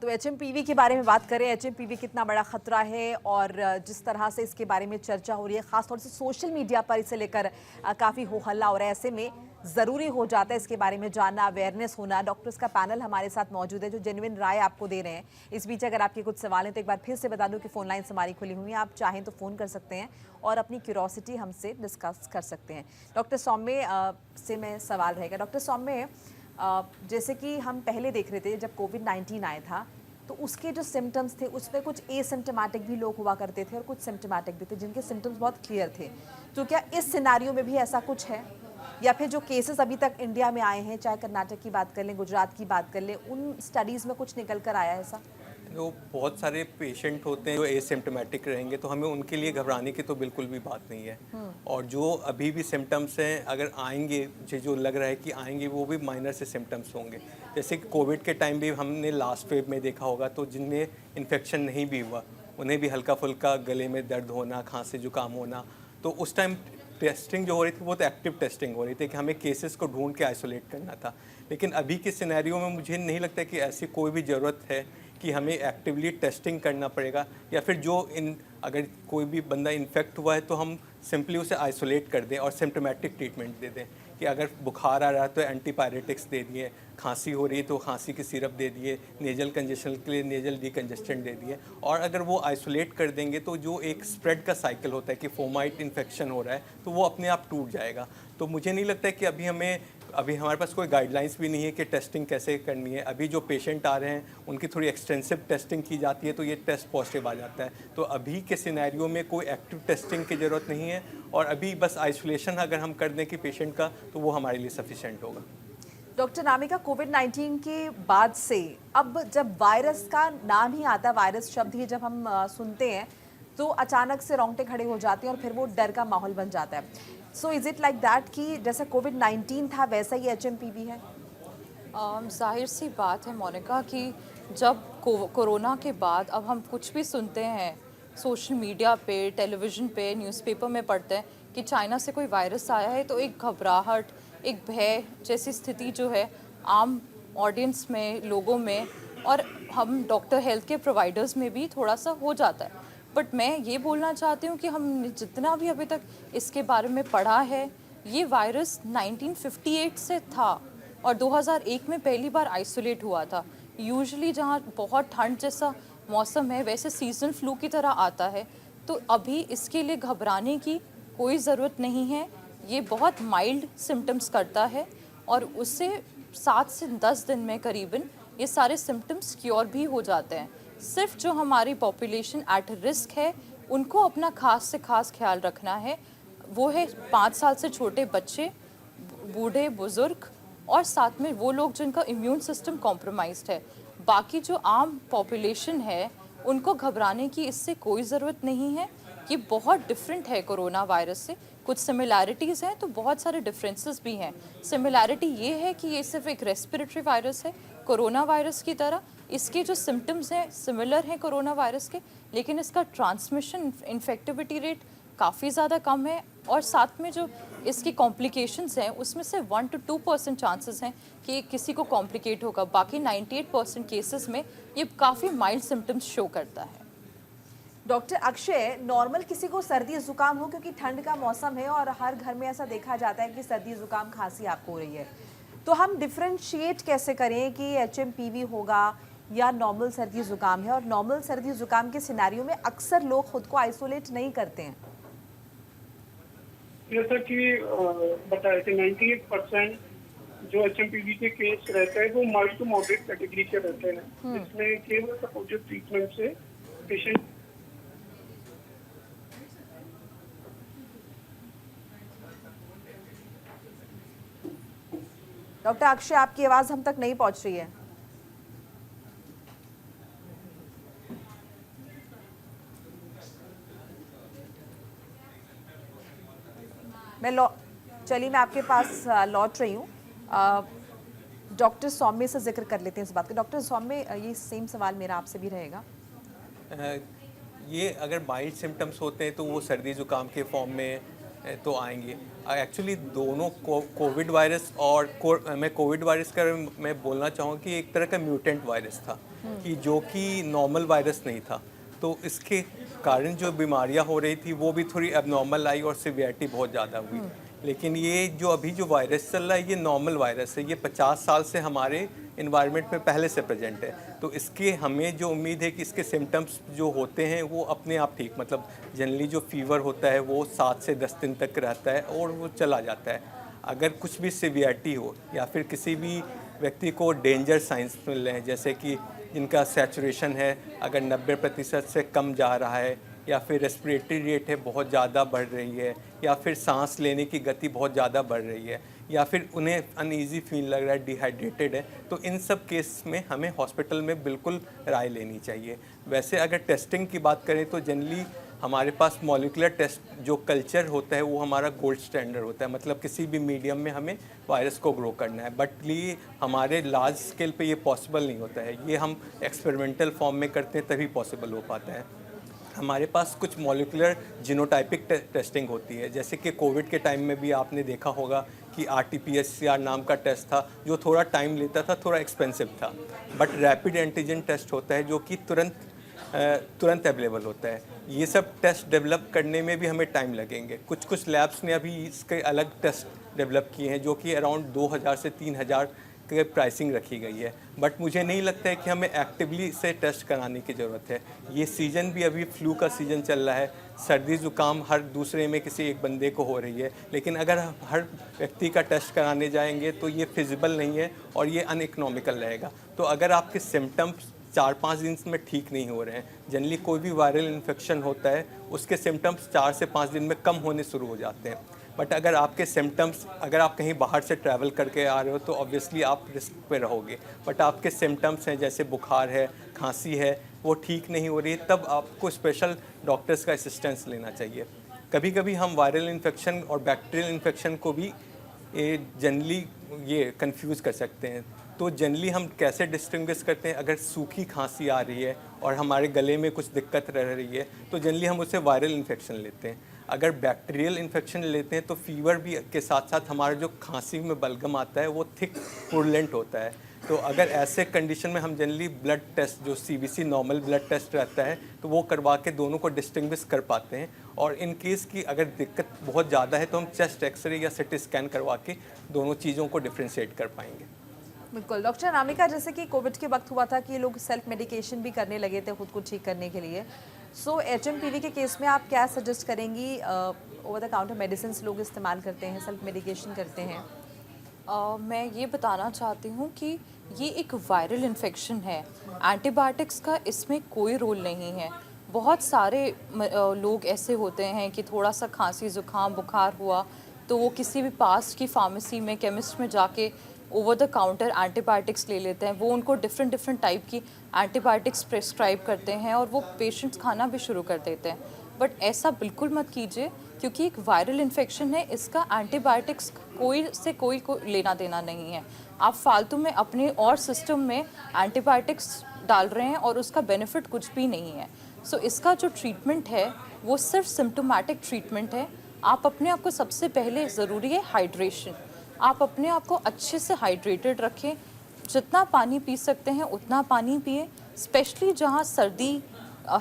तो HMPV के बारे में बात करें, HMPV कितना बड़ा ख़तरा है और जिस तरह से इसके बारे में चर्चा हो रही है, ख़ासतौर से सोशल मीडिया पर इसे लेकर काफ़ी हो हल्ला हो रहा है, ऐसे में ज़रूरी हो जाता है इसके बारे में जानना, अवेयरनेस होना। डॉक्टर्स का पैनल हमारे साथ मौजूद है जो जेन्युइन राय आपको दे रहे हैं। इस बीच अगर आपके कुछ सवाल हैं तो एक बार फिर से बता दूं कि फ़ोन लाइन्स हमारी खुली हुई हैं, आप चाहें तो फ़ोन कर सकते हैं और अपनी क्यूरोसिटी हमसे डिस्कस कर सकते हैं। डॉक्टर सौम्य से मैं सवाल रहेगा। डॉक्टर सौम्य, जैसे कि हम पहले देख रहे थे जब कोविड-19 आया था तो उसके जो सिम्टम्स थे उसमें कुछ एसिम्टोमेटिक भी लोग हुआ करते थे और कुछ सिम्टोमेटिक भी थे जिनके सिम्टम्स बहुत क्लियर थे। तो क्या इस सिनारियो में भी ऐसा कुछ है, या फिर जो केसेस अभी तक इंडिया में आए हैं, चाहे कर्नाटक की बात कर लें, गुजरात की बात कर लें, उन स्टडीज़ में कुछ निकल कर आया है ऐसा? जो बहुत सारे पेशेंट होते हैं जो एसिम्टोमेटिक रहेंगे, तो हमें उनके लिए घबराने की तो बिल्कुल भी बात नहीं है। और जो अभी भी सिम्टम्स हैं, अगर आएंगे, मुझे जो लग रहा है कि आएंगे, वो भी माइनर से सिम्टम्स होंगे। जैसे कि कोविड के टाइम भी हमने लास्ट वेव में देखा होगा, तो जिनमें इन्फेक्शन नहीं भी हुआ उन्हें भी हल्का फुल्का गले में दर्द होना, खांसी जुकाम होना, तो उस टाइम टेस्टिंग जो हो रही थी वो तो एक्टिव टेस्टिंग हो रही थी कि हमें केसेस को ढूंढ के आइसोलेट करना था। लेकिन अभी के सिनेरियो में मुझे नहीं लगता कि ऐसी कोई भी ज़रूरत है कि हमें एक्टिवली टेस्टिंग करना पड़ेगा, या फिर अगर कोई भी बंदा इन्फेक्ट हुआ है तो हम सिंपली उसे आइसोलेट कर दें और सिम्टोमेटिक ट्रीटमेंट दे दें कि अगर बुखार आ रहा है तो एंटीपायरेटिक्स दे दिए, खांसी हो रही है तो खांसी की सिरप दे दिए, नेजल कंजेशन के लिए नेजल डिकंजेस्टेंट दे दिए। और अगर वो आइसोलेट कर देंगे तो जो एक स्प्रेड का साइकिल होता है कि फोमाइट इन्फेक्शन हो रहा है तो वो अपने आप टूट जाएगा। तो मुझे नहीं लगता है कि अभी हमारे पास कोई गाइडलाइंस भी नहीं है कि टेस्टिंग कैसे करनी है। अभी जो पेशेंट आ रहे हैं उनकी थोड़ी एक्सटेंसिव टेस्टिंग की जाती है तो ये टेस्ट पॉजिटिव आ जाता है। तो अभी के सिनेरियो में कोई एक्टिव टेस्टिंग की ज़रूरत नहीं है, और अभी बस आइसोलेशन अगर हम कर दें कि पेशेंट का, तो वो हमारे लिए सफिशेंट होगा। डॉक्टर नामिका, कोविड-19 के बाद से अब जब वायरस का नाम ही आता है, वायरस शब्द ही जब हम सुनते हैं तो अचानक से रोंगटे खड़े हो जाते हैं और फिर वो डर का माहौल बन जाता है। So is it like that कि जैसा कोविड-19 था वैसा ही HMPV है? जाहिर सी बात है मोनिका कि जब कोरोना के बाद अब हम कुछ भी सुनते हैं सोशल मीडिया पे, टेलीविज़न पे, न्यूज़पेपर में पढ़ते हैं कि चाइना से कोई वायरस आया है, तो एक घबराहट, एक भय जैसी स्थिति जो है आम ऑडियंस में, लोगों में, और हम डॉक्टर हेल्थ के प्रोवाइडर्स में भी थोड़ा सा हो जाता है। बट मैं ये बोलना चाहती हूँ कि हम जितना भी अभी तक इसके बारे में पढ़ा है, ये वायरस 1958 से था और 2001 में पहली बार आइसोलेट हुआ था। यूजुअली जहाँ बहुत ठंड जैसा मौसम है वैसे सीजनल फ्लू की तरह आता है, तो अभी इसके लिए घबराने की कोई ज़रूरत नहीं है। ये बहुत माइल्ड सिम्टम्स करता है और उससे 7 से 10 दिन में करीबन ये सारे सिम्टम्स क्योर भी हो जाते हैं। सिर्फ जो हमारी पॉपुलेशन एट रिस्क है उनको अपना खास से खास ख्याल रखना है, वो है 5 साल से छोटे बच्चे, बूढ़े बुज़ुर्ग, और साथ में वो लोग जिनका इम्यून सिस्टम कॉम्प्रोमाइज्ड है। बाकी जो आम पॉपुलेशन है उनको घबराने की इससे कोई ज़रूरत नहीं है। ये बहुत डिफरेंट है कोरोना वायरस से। कुछ सिमिलैरिटीज़ हैं तो बहुत सारे डिफरेंसेस भी हैं। सिमिलैरिटी ये है कि ये सिर्फ एक रेस्पिरेटरी वायरस है कोरोना वायरस की तरह। इसके जो सिम्टम्स हैं सिमिलर हैं कोरोना वायरस के, लेकिन इसका ट्रांसमिशन इन्फेक्टिविटी रेट काफ़ी ज़्यादा कम है, और साथ में जो इसकी कॉम्प्लिकेशंस हैं उसमें से 1 to 2% चांसेस हैं कि किसी को कॉम्प्लिकेट होगा। बाकी 98% केसेस में ये काफ़ी माइल्ड सिम्टम्स शो करता है। डॉक्टर अक्षय, नॉर्मल किसी को सर्दी जुकाम हो, क्योंकि ठंड का मौसम है और हर घर में ऐसा देखा जाता है कि सर्दी जुकाम खांसी आपको हो रही है, तो हम डिफ्रेंशिएट कैसे करें कि HMPV होगा या नॉर्मल सर्दी जुकाम है? और नॉर्मल सर्दी जुकाम के सिनेरियो में अक्सर लोग खुद को आइसोलेट नहीं करते हैं। जैसा कि बताया कि 98% जो HMPV के केस रहते हैं वो माइल्ड टू मॉडरेट कैटेगरी के रहते हैं, जिसमें केवल सपोर्टिव ट्रीटमेंट से पेशेंट। डॉक्टर अक्षय, आपकी आवाज़ हम तक नहीं पहुंच रही है। चलिए मैं आपके पास लौट रही हूँ। डॉक्टर सौम्य से जिक्र कर लेते हैं इस बात का। डॉक्टर सौम्य, ये सेम सवाल मेरा आपसे भी रहेगा। ये अगर माइल्ड सिम्टम्स होते हैं तो वो सर्दी जुकाम के फॉर्म में तो आएंगे। एक्चुअली दोनों कोविड वायरस और मैं कोविड वायरस का मैं बोलना चाहूँ कि एक तरह का म्यूटेंट वायरस था कि जो कि नॉर्मल वायरस नहीं था, तो इसके कारण जो बीमारियां हो रही थी वो भी थोड़ी एबनॉर्मल आई और सिवियरिटी बहुत ज़्यादा हुई। लेकिन ये जो अभी जो वायरस चल रहा है ये नॉर्मल वायरस है, ये 50 साल से हमारे इन्वायरमेंट में पहले से प्रेजेंट है, तो इसके हमें जो उम्मीद है कि इसके सिम्टम्स जो होते हैं वो अपने आप ठीक, मतलब जनरली जो फीवर होता है वो 7 से 10 दिन तक रहता है और वो चला जाता है। अगर कुछ भी सिवियरिटी हो या फिर किसी भी व्यक्ति को डेंजर साइंस मिल रहे हैं, जैसे कि जिनका सैचुरेशन है अगर 90% से कम जा रहा है, या फिर रेस्पिरेटरी रेट है बहुत ज़्यादा बढ़ रही है, या फिर सांस लेने की गति बहुत ज़्यादा बढ़ रही है, या फिर उन्हें अनईजी फील लग रहा है, डिहाइड्रेटेड है, तो इन सब केस में हमें हॉस्पिटल में बिल्कुल राय लेनी चाहिए। वैसे अगर टेस्टिंग की बात करें तो जनरली हमारे पास मॉलिक्यूलर टेस्ट जो कल्चर होता है वो हमारा गोल्ड स्टैंडर्ड होता है, मतलब किसी भी मीडियम में हमें वायरस को ग्रो करना है। बट ये हमारे लार्ज स्केल पे ये पॉसिबल नहीं होता है, ये हम एक्सपेरिमेंटल फॉर्म में करते हैं तभी पॉसिबल हो पाता है। हमारे पास कुछ मॉलिक्यूलर जीनोटाइपिक टेस्टिंग होती है, जैसे कि कोविड के टाइम में भी आपने देखा होगा कि RT-PCR नाम का टेस्ट था जो थोड़ा टाइम लेता था, थोड़ा एक्सपेंसिव था। बट रैपिड एंटीजन टेस्ट होता है जो कि तुरंत अवेलेबल होता है। ये सब टेस्ट डेवलप करने में भी हमें टाइम लगेंगे। कुछ लैब्स ने अभी इसके अलग टेस्ट डेवलप किए हैं जो कि अराउंड 2000 से 3000 के प्राइसिंग रखी गई है। बट मुझे नहीं लगता है कि हमें एक्टिवली इसे टेस्ट कराने की ज़रूरत है। ये सीज़न भी अभी फ्लू का सीज़न चल रहा है, सर्दी ज़ुकाम हर दूसरे में किसी एक बंदे को हो रही है, लेकिन अगर हर व्यक्ति का टेस्ट कराने जाएंगे तो ये फिजिबल नहीं है और ये अनइकोनॉमिकल रहेगा। तो अगर आपके सिम्टम्स 4-5 दिन में ठीक नहीं हो रहे हैं, जनरली कोई भी वायरल इन्फेक्शन होता है उसके सिम्टम्स 4 से 5 दिन में कम होने शुरू हो जाते हैं। बट अगर आपके सिम्टम्स, अगर आप कहीं बाहर से ट्रैवल करके आ रहे हो तो ऑब्वियसली आप रिस्क पे रहोगे। बट आपके सिम्टम्स हैं जैसे बुखार है, खांसी है, वो ठीक नहीं हो रही है, तब आपको स्पेशल डॉक्टर्स का असिस्टेंस लेना चाहिए। कभी कभी हम वायरल इन्फेक्शन और बैक्टीरियल इन्फेक्शन को भी जनरली ये कंफ्यूज कर सकते हैं। तो जनरली हम कैसे डिस्टिंग्विश करते हैं, अगर सूखी खांसी आ रही है और हमारे गले में कुछ दिक्कत रह रही है तो जनरली हम उसे वायरल इन्फेक्शन लेते हैं। अगर बैक्टीरियल इन्फेक्शन लेते हैं तो फीवर भी के साथ साथ हमारा जो खांसी में बलगम आता है वो थिक पुरलेंट होता है। तो अगर ऐसे कंडीशन में हम जनरली ब्लड टेस्ट जो CBC नॉर्मल ब्लड टेस्ट रहता है तो वो करवा के दोनों को डिस्टिंग्विश कर पाते हैं। और इन केस की अगर दिक्कत बहुत ज़्यादा है तो हम चेस्ट एक्सरे या CT स्कैन करवा के दोनों चीज़ों को डिफ्रेंशिएट कर पाएंगे। बिल्कुल डॉक्टर अनामिका, जैसे कि कोविड के वक्त हुआ था कि लोग सेल्फ मेडिकेशन भी करने लगे थे खुद को ठीक करने के लिए। सो HMPV के केस में आप क्या सजेस्ट करेंगी? ओवर द काउंटर मेडिसिन लोग इस्तेमाल करते हैं, सेल्फ मेडिकेशन करते हैं। मैं ये बताना चाहती हूँ कि ये एक वायरल इन्फेक्शन है, एंटीबायोटिक्स का इसमें कोई रोल नहीं है। बहुत सारे लोग ऐसे होते हैं कि थोड़ा सा खांसी ज़ुकाम बुखार हुआ तो वो किसी भी पास की फार्मेसी में केमिस्ट में जाके ओवर द काउंटर एंटीबायोटिक्स ले लेते हैं। वो उनको डिफरेंट टाइप की एंटीबायोटिक्स प्रिस्क्राइब करते हैं और वो पेशेंट्स खाना भी शुरू कर देते हैं। बट ऐसा बिल्कुल मत कीजिए क्योंकि एक वायरल इन्फेक्शन है, इसका एंटीबायोटिक्स कोई को लेना देना नहीं है। आप फालतू में अपने और सिस्टम में एंटीबायोटिक्स डाल रहे हैं और उसका बेनिफिट कुछ भी नहीं है। सो इसका जो ट्रीटमेंट है वो सिर्फ सिम्टोमेटिक ट्रीटमेंट है। आप अपने आप को सबसे पहले ज़रूरी है हाइड्रेशन। आप अपने आप को अच्छे से हाइड्रेटेड रखें, जितना पानी पी सकते हैं उतना पानी पिए। स्पेशली जहाँ सर्दी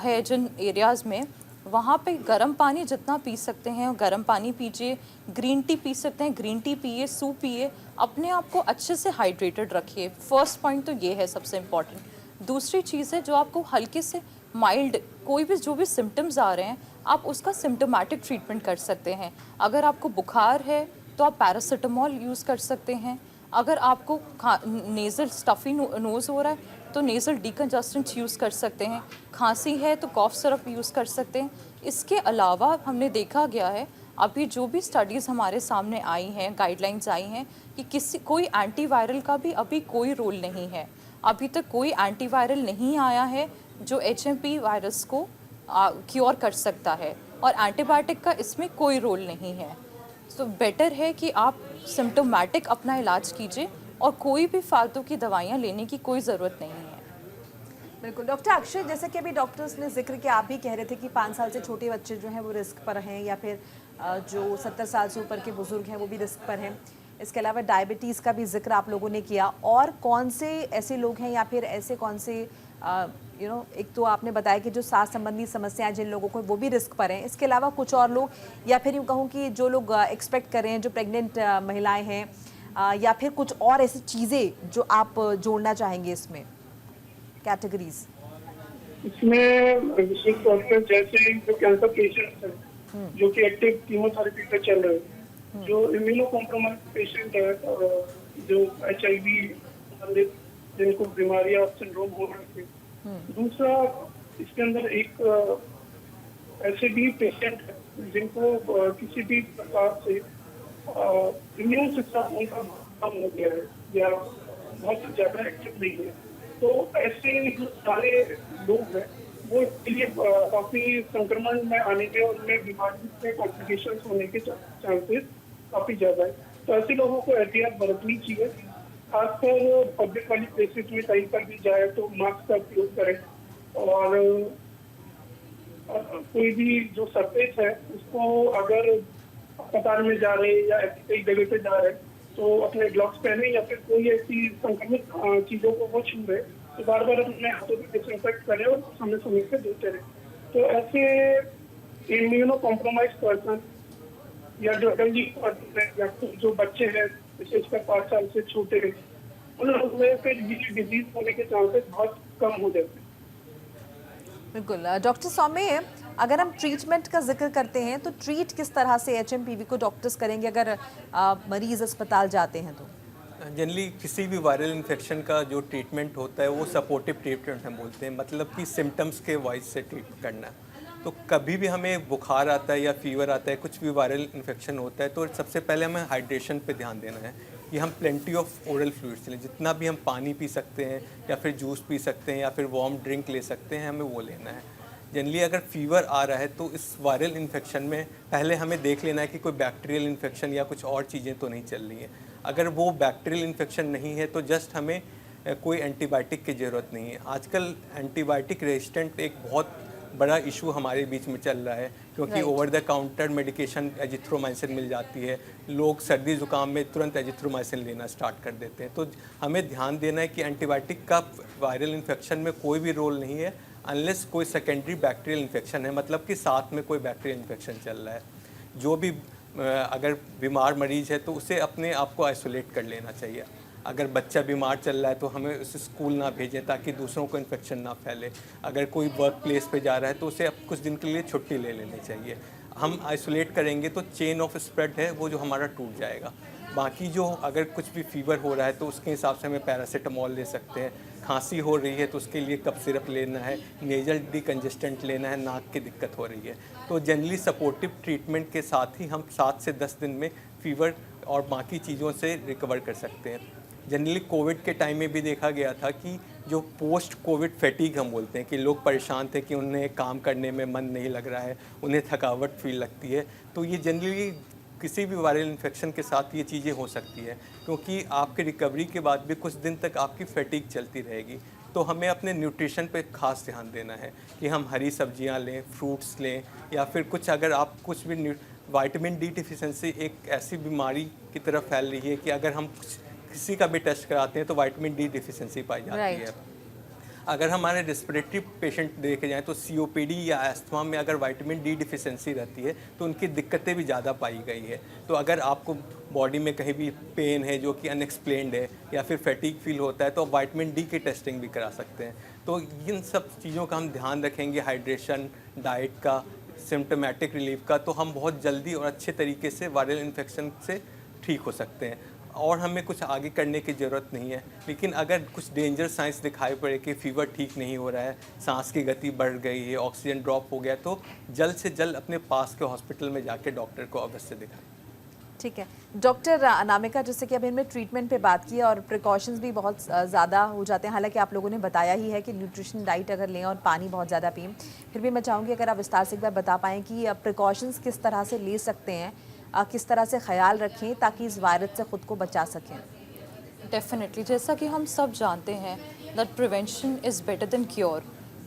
है जिन एरियाज़ में, वहाँ पे गर्म पानी जितना पी सकते हैं गर्म पानी पीजिए। ग्रीन टी पी सकते हैं ग्रीन टी पिए, सूप पिए। अपने आप को अच्छे से हाइड्रेटेड रखिए। फर्स्ट पॉइंट तो ये है सबसे इम्पॉर्टेंट। दूसरी चीज़ है जो आपको हल्के से माइल्ड कोई भी जो भी सिम्टम्स आ रहे हैं आप उसका सिम्टोमेटिक ट्रीटमेंट कर सकते हैं। अगर आपको बुखार है तो आप पैरासीटामोल यूज़ कर सकते हैं। अगर आपको नेज़ल स्टफ़ी नोज़ हो रहा है तो नेज़ल डिकंजस्टेंट यूज़ कर सकते हैं। खांसी है तो कॉफ सिरप यूज़ कर सकते हैं। इसके अलावा हमने देखा गया है, अभी जो भी स्टडीज़ हमारे सामने आई हैं, गाइडलाइंस आई हैं कि कोई एंटीवायरल का भी अभी कोई रोल नहीं है। अभी तक कोई एंटीवायरल नहीं आया है जो HMP वायरस को क्योर कर सकता है और एंटीबायोटिक का इसमें कोई रोल नहीं है। तो बेटर है कि आप सिम्टोमेटिक अपना इलाज कीजिए और कोई भी फालतू की दवाइयाँ लेने की कोई ज़रूरत नहीं है। बिल्कुल डॉक्टर अक्षय, जैसे कि अभी डॉक्टर्स ने जिक्र किया, आप भी कह रहे थे कि 5 साल से छोटे बच्चे जो हैं वो रिस्क पर हैं या फिर जो 70 साल से ऊपर के बुजुर्ग हैं वो भी रिस्क पर हैं। इसके अलावा डायबिटीज़ का भी जिक्र आप लोगों ने किया। और कौन से ऐसे लोग हैं या फिर ऐसे कौन से एक तो आपने बताया कि जो सांस संबंधी समस्याएं जिन लोगों को वो भी रिस्क पर हैं, इसके अलावा कुछ और लोग या फिर यूँ कहूँ कि जो लोग एक्सपेक्ट कर रहे हैं, जो प्रेग्नेंट महिलाएं हैं या फिर कुछ और ऐसी चीज़ें जो आप जोड़ना चाहेंगे इसमें कैटेगरीज? इसमें विशेष तौर पर जैसे जो कैंसर पेशेंट हैं जो कि एक्टिव कीमोथेरेपी पे चल रहे हैं, जो इम्यूनो कॉम्प्रोमाइज पेशेंट है, जो HIV जिनको बीमारियां सिंड्रोम हो रहे थे। दूसरा इसके अंदर एक ऐसे भी पेशेंट है जिनको किसी भी प्रकार से इम्यून सिस्टम उनका कम हो गया है या बहुत ज्यादा एक्टिव नहीं है, तो ऐसे जो सारे लोग हैं वो इसके लिए काफी संक्रमण में आने के और उनमें बीमारी से कॉम्प्लिकेशन होने के चांसेस काफी ज्यादा है। तो ऐसे लोगों को एहतियात बरतनी चाहिए, खासकर पब्लिक वाली प्लेसेस में कहीं पर भी जाए तो मास्क का उपयोग करें, और कोई भी जो सरफेस है उसको अगर अस्पताल में जा रहे हैं या ऐसी कई जगह पे जा रहे हैं तो अपने ग्लव्स पहने, या फिर कोई ऐसी संक्रमित चीजों को वो छू रहे तो बार बार अपने हाथों को डिसइंफेक्ट करें और समय समय से धोते रहे। तो ऐसे इम्यूनो कॉम्प्रोमाइज पर्सन या जो एल्डरली पर्सन है या फिर जो बच्चे हैं विशेषकर 5 साल से छोटे हैं, उन लोगों में फिर ये डिजीज होने के चांसेस बहुत कम हो जाते हैं। बिल्कुल। डॉक्टर सौम्य, अगर हम ट्रीटमेंट का जिक्र करते हैं तो ट्रीट किस तरह से HMPV को डॉक्टर्स करेंगे अगर मरीज अस्पताल जाते हैं तो? जनरली किसी भी वायरल इन्फेक्शन का जो ट्रीटमेंट होता है वो सपोर्टिव ट्रीटमेंट हम बोलते हैं, मतलब कि सिम्टम्स के वाइज से ट्रीट करना। तो कभी भी हमें बुखार आता है या फीवर आता है, कुछ भी वायरल इन्फेक्शन होता है, तो सबसे पहले हमें हाइड्रेशन पे ध्यान देना है कि हम प्लेंटी ऑफ ओरल फ्लूइड्स लें, जितना भी हम पानी पी सकते हैं या फिर जूस पी सकते हैं या फिर वार्म ड्रिंक ले सकते हैं, हमें वो लेना है। जनरली अगर फीवर आ रहा है तो इस वायरल इन्फेक्शन में पहले हमें देख लेना है कि कोई बैक्टीरियल इन्फेक्शन या कुछ और चीज़ें तो नहीं चल रही हैं। अगर वो बैक्टीरियल इन्फेक्शन नहीं है तो जस्ट हमें कोई एंटीबायोटिक की ज़रूरत नहीं है। आजकल एंटीबायोटिक रेजिस्टेंट एक बहुत बड़ा इशू हमारे बीच में चल रहा है, क्योंकि over the counter medication azithromycin मिल जाती है, लोग सर्दी ज़ुकाम में तुरंत एजिथ्रोमाइसिन लेना स्टार्ट कर देते हैं। तो हमें ध्यान देना है कि एंटीबायोटिक का वायरल इन्फेक्शन में कोई भी रोल नहीं है अनलेस कोई सेकेंडरी बैक्टीरियल इन्फेक्शन है, मतलब कि साथ में कोई बैक्टीरियल इन्फेक्शन चल रहा है। जो भी अगर बीमार मरीज है तो उसे अपने आप को आइसोलेट कर लेना चाहिए। अगर बच्चा बीमार चल रहा है तो हमें उसे स्कूल ना भेजें ताकि दूसरों को इन्फेक्शन ना फैले। अगर कोई वर्क प्लेस पे जा रहा है तो उसे अब कुछ दिन के लिए छुट्टी ले लेनी चाहिए। हम आइसोलेट करेंगे तो चेन ऑफ स्प्रेड है वो जो हमारा टूट जाएगा। बाकी जो अगर कुछ भी फीवर हो रहा है तो उसके हिसाब से हमें पैरासीटामोल ले सकते हैं, खांसी हो रही है तो उसके लिए कफ सिरप लेना है, नेजल डिकंजेस्टेंट लेना है, नाक की दिक्कत हो रही है। तो जनरली सपोर्टिव ट्रीटमेंट के साथ ही हम 7 से 10 दिन में फीवर और बाकी चीज़ों से रिकवर कर सकते हैं। जनरली कोविड के टाइम में भी देखा गया था कि जो पोस्ट कोविड फैटीग हम बोलते हैं कि लोग परेशान थे कि उन्हें काम करने में मन नहीं लग रहा है, उन्हें थकावट फील लगती है, तो ये जनरली किसी भी वायरल इन्फेक्शन के साथ ये चीज़ें हो सकती है, क्योंकि आपके रिकवरी के बाद भी कुछ दिन तक आपकी फैटीग चलती रहेगी। तो हमें अपने न्यूट्रिशन पे खास ध्यान देना है कि हम हरी सब्जियां लें, फ्रूट्स लें, या फिर कुछ अगर आप कुछ भी विटामिन डी डिफिशिएंसी एक ऐसी बीमारी की तरफ फैल रही है कि अगर हम किसी का भी टेस्ट कराते हैं तो विटामिन डी डिफिशिएंसी पाई जाती है। अगर हमारे रेस्पिरेटरी पेशेंट देखे जाएं तो COPD या एस्थमा में अगर विटामिन डी डिफिशिएंसी रहती है तो उनकी दिक्कतें भी ज़्यादा पाई गई है। तो अगर आपको बॉडी में कहीं भी पेन है जो कि अनएक्सप्लेन्ड है या फिर फैटीग फील होता है तो आप विटामिन डी की टेस्टिंग भी करा सकते हैं। तो इन सब चीज़ों का हम ध्यान रखेंगे, हाइड्रेशन, डाइट का, सिम्टोमेटिक रिलीफ का, तो हम बहुत जल्दी और अच्छे तरीके से वायरल इन्फेक्शन से ठीक हो सकते हैं और हमें कुछ आगे करने की ज़रूरत नहीं है। लेकिन अगर कुछ डेंजर साइंस दिखाई पड़े कि फीवर ठीक नहीं हो रहा है, सांस की गति बढ़ गई है, ऑक्सीजन ड्रॉप हो गया, तो जल्द से जल्द अपने पास के हॉस्पिटल में जाके डॉक्टर को अवश्य दिखाएं। ठीक है डॉक्टर अनामिका, जैसे कि अभी हमने ट्रीटमेंट पे बात की और प्रिकॉशंस भी बहुत ज़्यादा हो जाते हैं, हालांकि आप लोगों ने बताया ही है कि न्यूट्रिशन डाइट अगर लें और पानी बहुत ज़्यादा पिएं, फिर भी मैं चाहूँगी अगर आप विस्तार से एक बार बता पाएँ कि प्रिकॉशंस किस तरह से ले सकते हैं, किस तरह से ख्याल रखें ताकि इस वायरस से ख़ुद को बचा सकें। डेफिनेटली, जैसा कि हम सब जानते हैं that prevention is better than cure,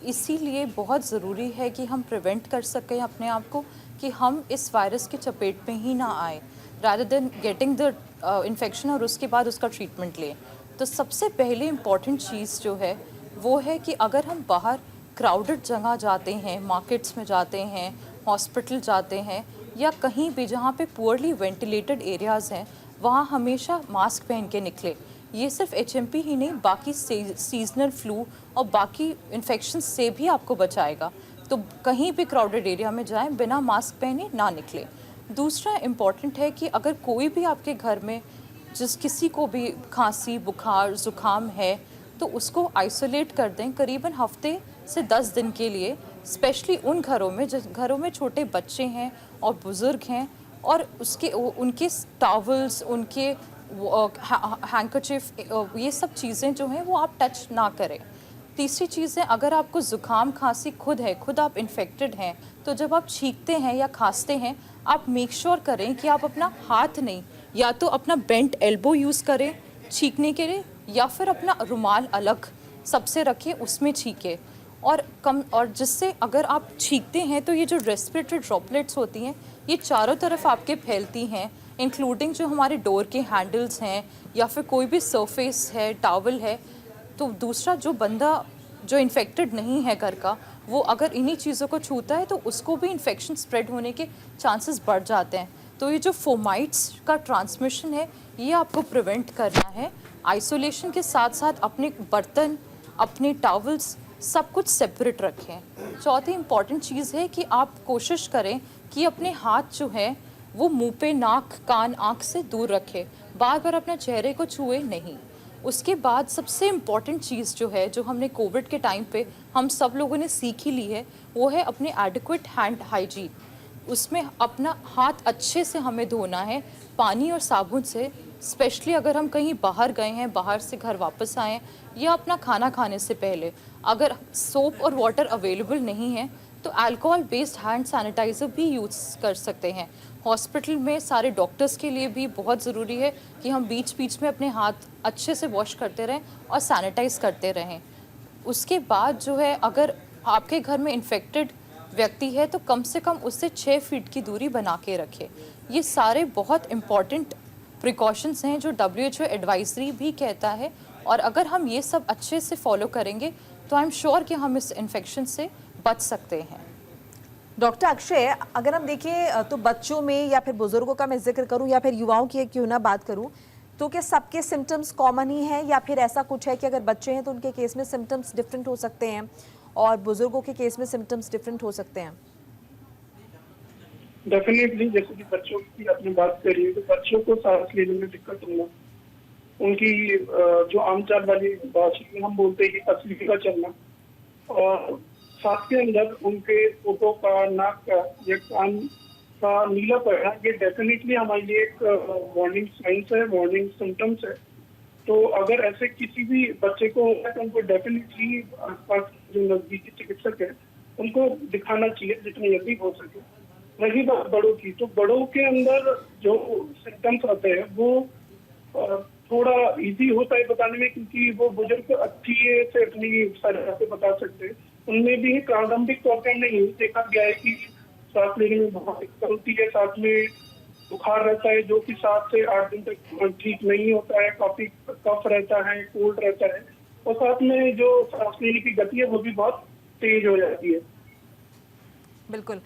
इसीलिए बहुत ज़रूरी है कि हम प्रिवेंट कर सकें अपने आप को कि हम इस वायरस की चपेट में ही ना आए, rather than getting the infection और उसके बाद उसका ट्रीटमेंट लें। तो सबसे पहले इम्पॉर्टेंट चीज़ जो है वो है कि अगर हम बाहर क्राउडेड जगह जाते हैं, मार्केट्स में जाते हैं, हॉस्पिटल जाते हैं या कहीं भी जहाँ पे पुअरली वेंटिलेटेड एरियाज़ हैं, वहाँ हमेशा मास्क पहन के निकले। ये सिर्फ HMP ही नहीं, बाकी सीजनल फ्लू और बाकी इन्फेक्शन से भी आपको बचाएगा। तो कहीं भी क्राउडेड एरिया में जाएं, बिना मास्क पहने ना निकले। दूसरा इम्पॉर्टेंट है कि अगर कोई भी आपके घर में किसी को भी खांसी, बुखार, ज़ुकाम है तो उसको आइसोलेट कर दें करीबन हफ्ते से 10 दिन के लिए, स्पेशली उन घरों में जिस घरों में छोटे बच्चे हैं और बुज़ुर्ग हैं और उसके उनके टॉवल्स, उनके हैंकरचिफ, ये सब चीज़ें जो हैं वो आप टच ना करें। तीसरी चीज़ है, अगर आपको ज़ुकाम खांसी खुद है, खुद आप इन्फेक्टेड हैं, तो जब आप छींकते हैं या खांसते हैं, आप मेक श्योर करें कि आप अपना हाथ नहीं, या तो अपना बेंट एल्बो यूज़ करें छींकने के लिए, या फिर अपना रुमाल अलग सबसे रखें, उसमें छींके। और जिससे अगर आप छींकते हैं तो ये जो रेस्पिरेटरी ड्रॉपलेट्स होती हैं ये चारों तरफ आपके फैलती हैं, इंक्लूडिंग जो हमारे डोर के हैंडल्स हैं या फिर कोई भी सरफेस है, टॉवल है। तो दूसरा, जो बंदा जो इन्फेक्टेड नहीं है घर का, वो अगर इन्हीं चीज़ों को छूता है तो उसको भी इन्फेक्शन स्प्रेड होने के चांसेस बढ़ जाते हैं। तो ये जो फोमाइट्स का ट्रांसमिशन है ये आपको प्रिवेंट करना है। आइसोलेशन के साथ साथ अपने बर्तन, अपने टॉवल्स सब कुछ सेपरेट रखें। चौथी इम्पॉर्टेंट चीज़ है कि आप कोशिश करें कि अपने हाथ जो है वो मुंह पे, नाक, कान, आँख से दूर रखें, बार बार अपने चेहरे को छुए नहीं। उसके बाद सबसे इम्पॉर्टेंट चीज़ जो है, जो हमने कोविड के टाइम पे हम सब लोगों ने सीख ही ली है, वो है अपने एडिक्वेट हैंड हाइजीन। उसमें अपना हाथ अच्छे से हमें धोना है पानी और साबुन से, स्पेशली अगर हम कहीं बाहर गए हैं, बाहर से घर वापस आए हैं, या अपना खाना खाने से पहले। अगर सोप और वाटर अवेलेबल नहीं है तो अल्कोहल बेस्ड हैंड सैनिटाइज़र भी यूज़ कर सकते हैं। हॉस्पिटल में सारे डॉक्टर्स के लिए भी बहुत ज़रूरी है कि हम बीच बीच में अपने हाथ अच्छे से वॉश करते रहें और सैनिटाइज़ करते रहें। उसके बाद जो है, अगर आपके घर में इन्फेक्टेड व्यक्ति है तो कम से कम उससे 6 फीट की दूरी बना के रखें। ये सारे बहुत इम्पॉर्टेंट प्रिकॉशंस हैं जो WHO एडवाइजरी भी कहता है, और अगर हम ये सब अच्छे से फॉलो करेंगे तो आई एम श्योर कि हम इस इन्फेक्शन से बच सकते हैं। डॉक्टर अक्षय, अगर हम देखें तो बच्चों में या फिर बुजुर्गों का मैं जिक्र करूं या फिर युवाओं की क्यों ना बात करूं, तो क्या सबके सिम्टम्स कॉमन ही हैं या फिर ऐसा कुछ है कि अगर बच्चे हैं तो उनके केस में सिम्टम्स डिफरेंट हो सकते हैं और बुजुर्गों के केस में सिम्टम्स डिफरेंट हो सकते हैं? डेफिनेटली, जैसे कि बच्चों की आपने बात करी है, तो बच्चों को सांस लेने में दिक्कत होना, उनकी जो आमचाल वाली भाषा में हम बोलते हैं तकलीफ का चलना, और सांस के अंदर उनके होठों का, नाक का या कान का नीला पड़ना, ये डेफिनेटली हमारे लिए एक वार्निंग साइंस है, वार्निंग सिम्टम्स है। तो अगर ऐसे किसी भी बच्चे को होगा तो उनको डेफिनेटली आसपास जो नजदीकी चिकित्सक है उनको दिखाना चाहिए जितनी जल्दी हो सके। रही बात बड़ों की, तो बड़ों के अंदर जो सिम्टम्स आते हैं वो थोड़ा इजी होता है बताने में, क्योंकि वो बुजुर्ग अच्छी से अपनी सारी बातें बता सकते हैं। उनमें भी प्रारंभिक तौर पर हमने यही देखा गया है कि सांस लेने में बहुत दिक्कत होती है, साथ में बुखार रहता है जो कि 7 से 8 दिन तक ठीक नहीं होता है, काफी कफ रहता है, कोल्ड रहता है, और साथ में जो सांस लेने की गति है वो भी बहुत तेज हो जाती है। बिल्कुल।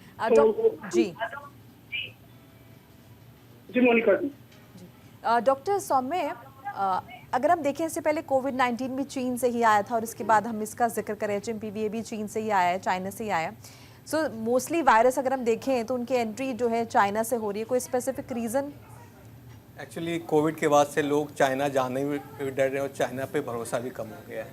जी मोनिका जी। डॉक्टर सौम्य, अगर हम देखें, इससे पहले कोविड-19 भी चीन से ही आया था और इसके बाद हम इसका जिक्र करें, HMPV भी चीन से ही आया है, चाइना से ही आया है। सो मोस्टली वायरस अगर हम देखें तो उनकी एंट्री जो है चाइना से हो रही है, कोई स्पेसिफिक रीज़न? एक्चुअली कोविड के बाद से लोग चाइना जाने में डर रहे हैं और चाइना पे भरोसा भी कम हो गया है।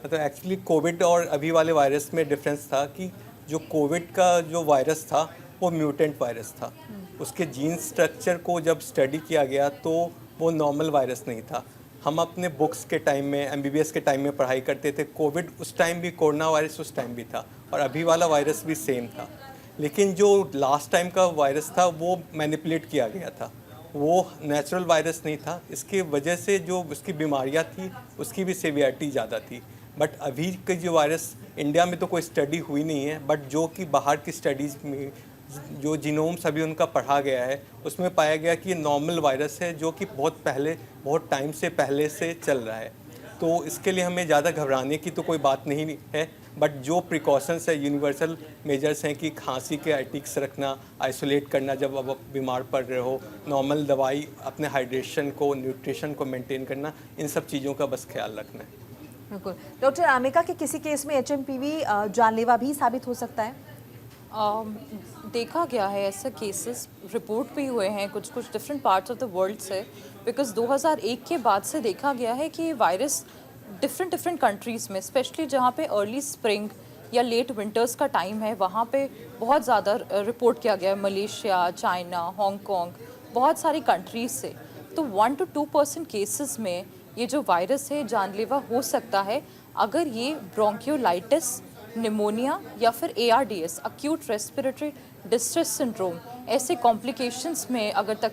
मतलब एक्चुअली कोविड और अभी वाले वायरस में डिफरेंस था कि जो कोविड का जो वायरस था वो म्यूटेंट वायरस था। उसके जीन स्ट्रक्चर को जब स्टडी किया गया तो वो नॉर्मल वायरस नहीं था। हम अपने बुक्स के टाइम में, MBBS के टाइम में पढ़ाई करते थे, कोविड उस टाइम भी, कोरोना वायरस उस टाइम भी था और अभी वाला वायरस भी सेम था। लेकिन जो लास्ट टाइम का वायरस था वो मैनिपुलेट किया गया था, वो नेचुरल वायरस नहीं था। इसकी वजह से जो उसकी बीमारियां थी उसकी भी सीवियरिटी ज़्यादा थी। बट अभी के जो वायरस, इंडिया में तो कोई स्टडी हुई नहीं है, बट जो कि बाहर की स्टडीज़ में जो जीनोम्स अभी उनका पढ़ा गया है उसमें पाया गया कि ये नॉर्मल वायरस है जो कि बहुत टाइम से पहले से चल रहा है। तो इसके लिए हमें ज़्यादा घबराने की तो कोई बात नहीं है, बट जो प्रिकॉशंस है, यूनिवर्सल मेजर्स हैं कि खांसी के एटिक्स रखना, आइसोलेट करना जब आप बीमार पड़ रहे हो, नॉर्मल दवाई, अपने हाइड्रेशन को, न्यूट्रिशन को मेंटेन करना, इन सब चीज़ों का बस ख्याल रखना है। बिल्कुल। डॉक्टर आमिका, के किसी केस में HMPV जानलेवा भी साबित हो सकता है? देखा गया है ऐसे केसेस, रिपोर्ट भी हुए हैं कुछ different parts of the world से, बिकॉज 2001 के बाद से देखा गया है कि वायरस डिफरेंट कंट्रीज़ में, स्पेशली जहाँ पे अर्ली स्प्रिंग या लेट विंटर्स का टाइम है, वहाँ पे बहुत ज़्यादा रिपोर्ट किया गया है, मलेशिया, चाइना, हांगकांग, बहुत सारी कंट्रीज से। तो 1 to 2% केसेस में ये जो वायरस है जानलेवा हो सकता है अगर ये ब्रोंकियोलाइटिस, निमोनिया या फिर ARDS, acute respiratory distress syndrome, ऐसे कॉम्प्लिकेशंस में अगर तक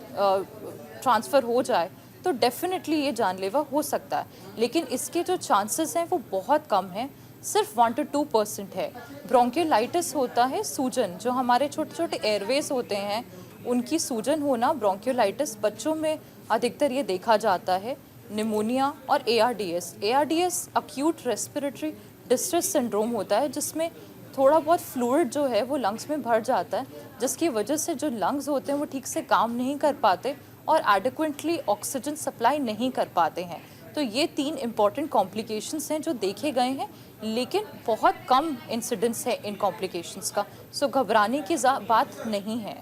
ट्रांसफ़र हो जाए तो डेफिनेटली ये जानलेवा हो सकता है। लेकिन इसके जो चांसेस हैं वो बहुत कम हैं, सिर्फ 1 to 2% है। ब्रोंकियोलाइटिस होता है सूजन, जो हमारे छोटे छोटे एयरवेज होते हैं उनकी सूजन होना, ब्रोंकियोलाइटिस बच्चों में अधिकतर ये देखा जाता है। निमोनिया और ARDS acute respiratory distress syndrome होता है, जिसमें थोड़ा बहुत फ्लूइड जो है वो लंग्स में भर जाता है, जिसकी वजह से जो लंग्स होते हैं वो ठीक से काम नहीं कर पाते और एडिक्वेटली ऑक्सीजन सप्लाई नहीं कर पाते हैं। तो ये 3 इम्पॉर्टेंट कॉम्प्लिकेशंस हैं जो देखे गए हैं, लेकिन बहुत कम इंसिडेंस है इन कॉम्प्लिकेशंस का, सो घबराने की बात नहीं है।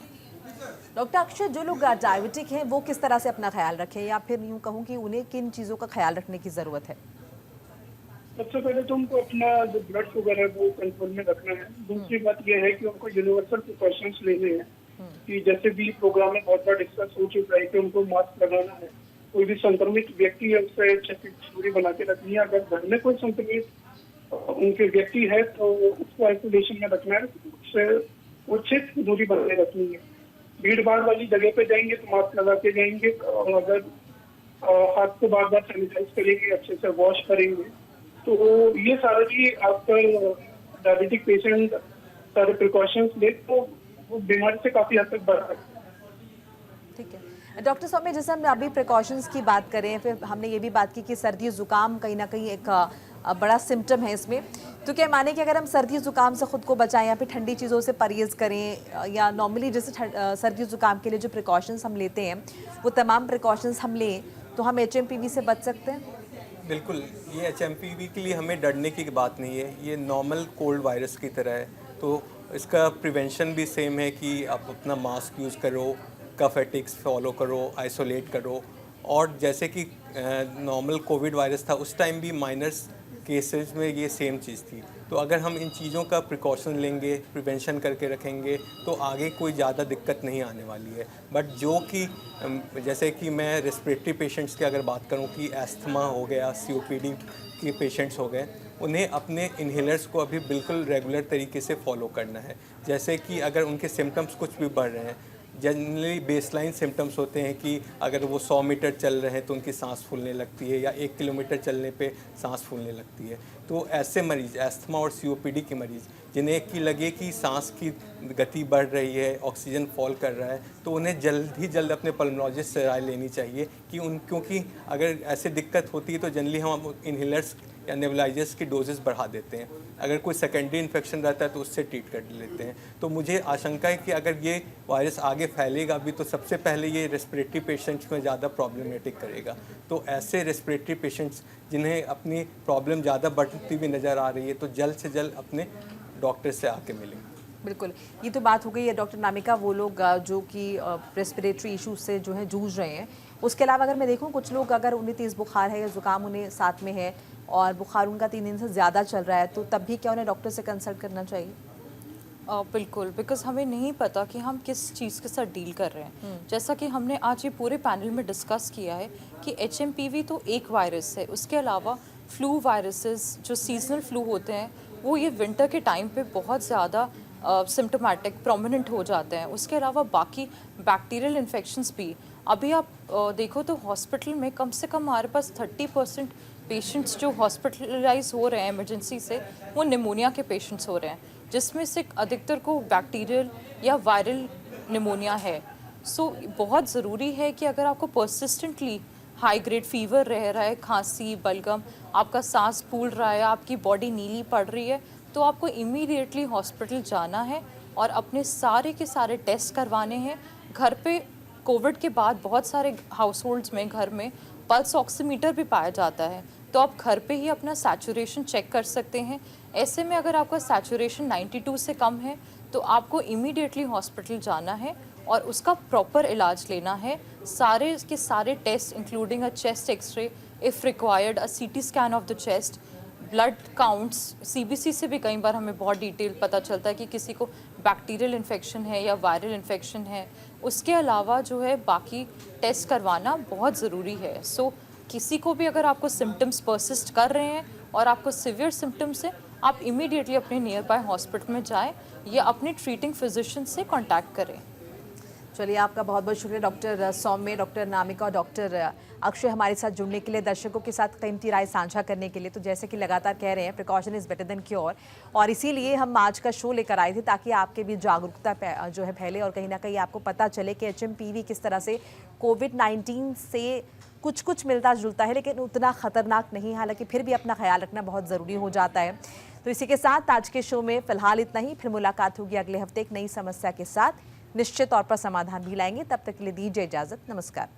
डॉक्टर अक्षय, जो लोग डायबिटिक हैं वो किस तरह से अपना ख्याल रखें, या फिर यूँ कहूँ कि उन्हें किन चीज़ों का ख्याल रखने की ज़रूरत है? सबसे पहले तो उनको अपना जो ब्लड शुगर है वो कंट्रोल में रखना है। दूसरी बात यह है कि उनको यूनिवर्सल प्रिकॉशंस लेने हैं, कि जैसे भी प्रोग्राम में बहुत बार डिस्कस हो चुका है कि उनको मास्क लगाना है, कोई भी संक्रमित व्यक्ति है उससे 6 फीट दूरी बना के रखनी है। अगर घर में कोई संक्रमित उनके व्यक्ति है तो उसको आइसोलेशन में रखना है, उससे वो 6 फीट दूरी बनाए रखनी है। भीड़ भाड़ वाली जगह पे जाएंगे तो मास्क लगा के जाएंगे, और अगर हाथ को बार बार सैनिटाइज करेंगे, अच्छे से वॉश करेंगे, तो ये सारे भी आपका डायबिटिक पेशेंट सारे प्रिकॉशंस ले तो वो बीमारी से काफी हद तक बच सकते हैं। ठीक है डॉक्टर स्वामी, जैसे हम अभी प्रिकॉशंस की बात करें, फिर हमने ये भी बात की कि सर्दी ज़ुकाम कहीं ना कहीं एक बड़ा सिम्टम है इसमें, तो क्या माने कि अगर हम सर्दी ज़ुकाम से ख़ुद को बचाएं या फिर ठंडी चीज़ों से परहेज़ करें, या नॉर्मली जैसे सर्दी ज़ुकाम के लिए जो प्रिकॉशंस हम लेते हैं वो तमाम प्रिकॉशंस हम लें तो हम HMPV से बच सकते हैं? बिल्कुल, ये HMPV के लिए हमें डरने की बात नहीं है, ये नॉर्मल कोल्ड वायरस की तरह है। तो इसका प्रिवेंशन भी सेम है कि आप अपना मास्क यूज़ करो, कफ एटिक्स फॉलो करो, आइसोलेट करो, और जैसे कि नॉर्मल कोविड वायरस था उस टाइम भी माइनर्स केसेस में ये सेम चीज़ थी। तो अगर हम इन चीज़ों का प्रिकॉशन लेंगे, प्रिवेंशन करके रखेंगे, तो आगे कोई ज़्यादा दिक्कत नहीं आने वाली है। बट जो कि जैसे कि मैं रेस्पिरेटरी पेशेंट्स की अगर बात करूं कि एस्थमा हो गया, COPD के पेशेंट्स हो गए, उन्हें अपने इन्हेलर्स को अभी बिल्कुल रेगुलर तरीके से फॉलो करना है। जैसे कि अगर उनके सिम्टम्स कुछ भी बढ़ रहे हैं, जनरली बेसलाइन सिम्टम्स होते हैं कि अगर वो 100 मीटर चल रहे हैं तो उनकी सांस फूलने लगती है, या 1 किलोमीटर चलने पे सांस फूलने लगती है। तो ऐसे मरीज़, एस्थमा और COPD के मरीज़ जिन्हें कि लगे कि सांस की गति बढ़ रही है, ऑक्सीजन फॉल कर रहा है, तो उन्हें जल्द ही जल्द अपने पल्मोलॉजिस्ट से राय लेनी चाहिए कि क्योंकि अगर ऐसे दिक्कत होती है तो जनरली हम इन्हेलर्स या नेबुलाइजर्स की डोजेस बढ़ा देते हैं। अगर कोई सेकेंडरी इन्फेक्शन रहता है तो उससे ट्रीट कर लेते हैं। तो मुझे आशंका है कि अगर ये वायरस आगे फैलेगा भी तो सबसे पहले ये रेस्पिरेटरी पेशेंट्स में ज़्यादा प्रॉब्लमेटिक करेगा। तो ऐसे रेस्पिरेटरी पेशेंट्स जिन्हें अपनी प्रॉब्लम ज़्यादा बढ़ती हुई नज़र आ रही है तो जल्द से जल्द अपने डॉक्टर से आके मिलें। बिल्कुल, ये तो बात हो गई है डॉक्टर नामिका, वो लोग जो कि रेस्पिरेटरी इशू से जो है जूझ रहे हैं। उसके अलावा अगर मैं देखूं, कुछ लोग अगर उन्हें तेज़ बुखार है या ज़ुकाम उन्हें साथ में है और बुखार उनका 3 दिन से ज़्यादा चल रहा है, तो तब भी क्या उन्हें डॉक्टर से कंसल्ट करना चाहिए? बिल्कुल, बिकॉज हमें नहीं पता कि हम किस चीज़ के साथ डील कर रहे हैं। जैसा कि हमने आज ये पूरे पैनल में डिस्कस किया है कि HMPV तो एक वायरस है, उसके अलावा फ्लू वायरसेस जो सीजनल फ्लू होते हैं वो ये विंटर के टाइम पे बहुत ज़्यादा सिम्टोमेटिक प्रोमिनेंट हो जाते हैं। उसके अलावा बाकी बैक्टीरियल इन्फेक्शंस भी, अभी आप देखो तो हॉस्पिटल में कम से कम हमारे पास 30% पेशेंट्स जो हॉस्पिटलाइज हो रहे हैं इमरजेंसी से, वो निमोनिया के पेशेंट्स हो रहे हैं, जिसमें से अधिकतर को बैक्टीरियल या वायरल निमोनिया है। सो बहुत ज़रूरी है कि अगर आपको परसिस्टेंटली हाई ग्रेड फीवर रह रहा है, खांसी, बलगम, आपका सांस फूल रहा है, आपकी बॉडी नीली पड़ रही है, तो आपको इमीडिएटली हॉस्पिटल जाना है और अपने सारे के सारे टेस्ट करवाने हैं। घर पे कोविड के बाद बहुत सारे हाउस होल्ड्स में घर में पल्स ऑक्सीमीटर भी पाया जाता है, तो आप घर पे ही अपना सैचुरेशन चेक कर सकते हैं। ऐसे में अगर आपका सैचुरेशन 92 से कम है तो आपको इमीडिएटली हॉस्पिटल जाना है और उसका प्रॉपर इलाज लेना है। सारे के सारे test including a chest x-ray, if required a CT scan of the chest, blood counts CBC से भी कई बार हमें बहुत डिटेल पता चलता है कि किसी को बैक्टीरियल इन्फेक्शन है या वायरल इन्फेक्शन है। उसके अलावा जो है बाकी टेस्ट करवाना बहुत ज़रूरी है। सो किसी को भी अगर आपको सिम्टम्स परसिस्ट कर रहे हैं और आपको सिवियर सिम्टम्स है, आप इमीडिएटली अपने नियर बाय हॉस्पिटल में जाएं या अपने ट्रीटिंग फिजिशियन से कांटेक्ट करें। चलिए, आपका बहुत बहुत शुक्रिया डॉक्टर सौम्य, डॉक्टर नामिका और डॉक्टर अक्षय हमारे साथ जुड़ने के लिए, दर्शकों के साथ कीमती राय साझा करने के लिए। तो जैसे कि लगातार कह रहे हैं, precaution is better than cure, और इसीलिए हम आज का शो लेकर आए थे ताकि आपके भी जागरूकता जो है फैले और कहीं ना कहीं आपको पता चले कि HMPV किस तरह से कोविड-19 से कुछ कुछ मिलता जुलता है लेकिन उतना ख़तरनाक नहीं। हालांकि फिर भी अपना ख्याल रखना बहुत ज़रूरी हो जाता है। तो इसी के साथ आज के शो में फ़िलहाल इतना ही। फिर मुलाकात होगी अगले हफ्ते एक नई समस्या के साथ, निश्चित तौर पर समाधान भी लाएंगे। तब तक के लिए दीजिए इजाज़त। नमस्कार।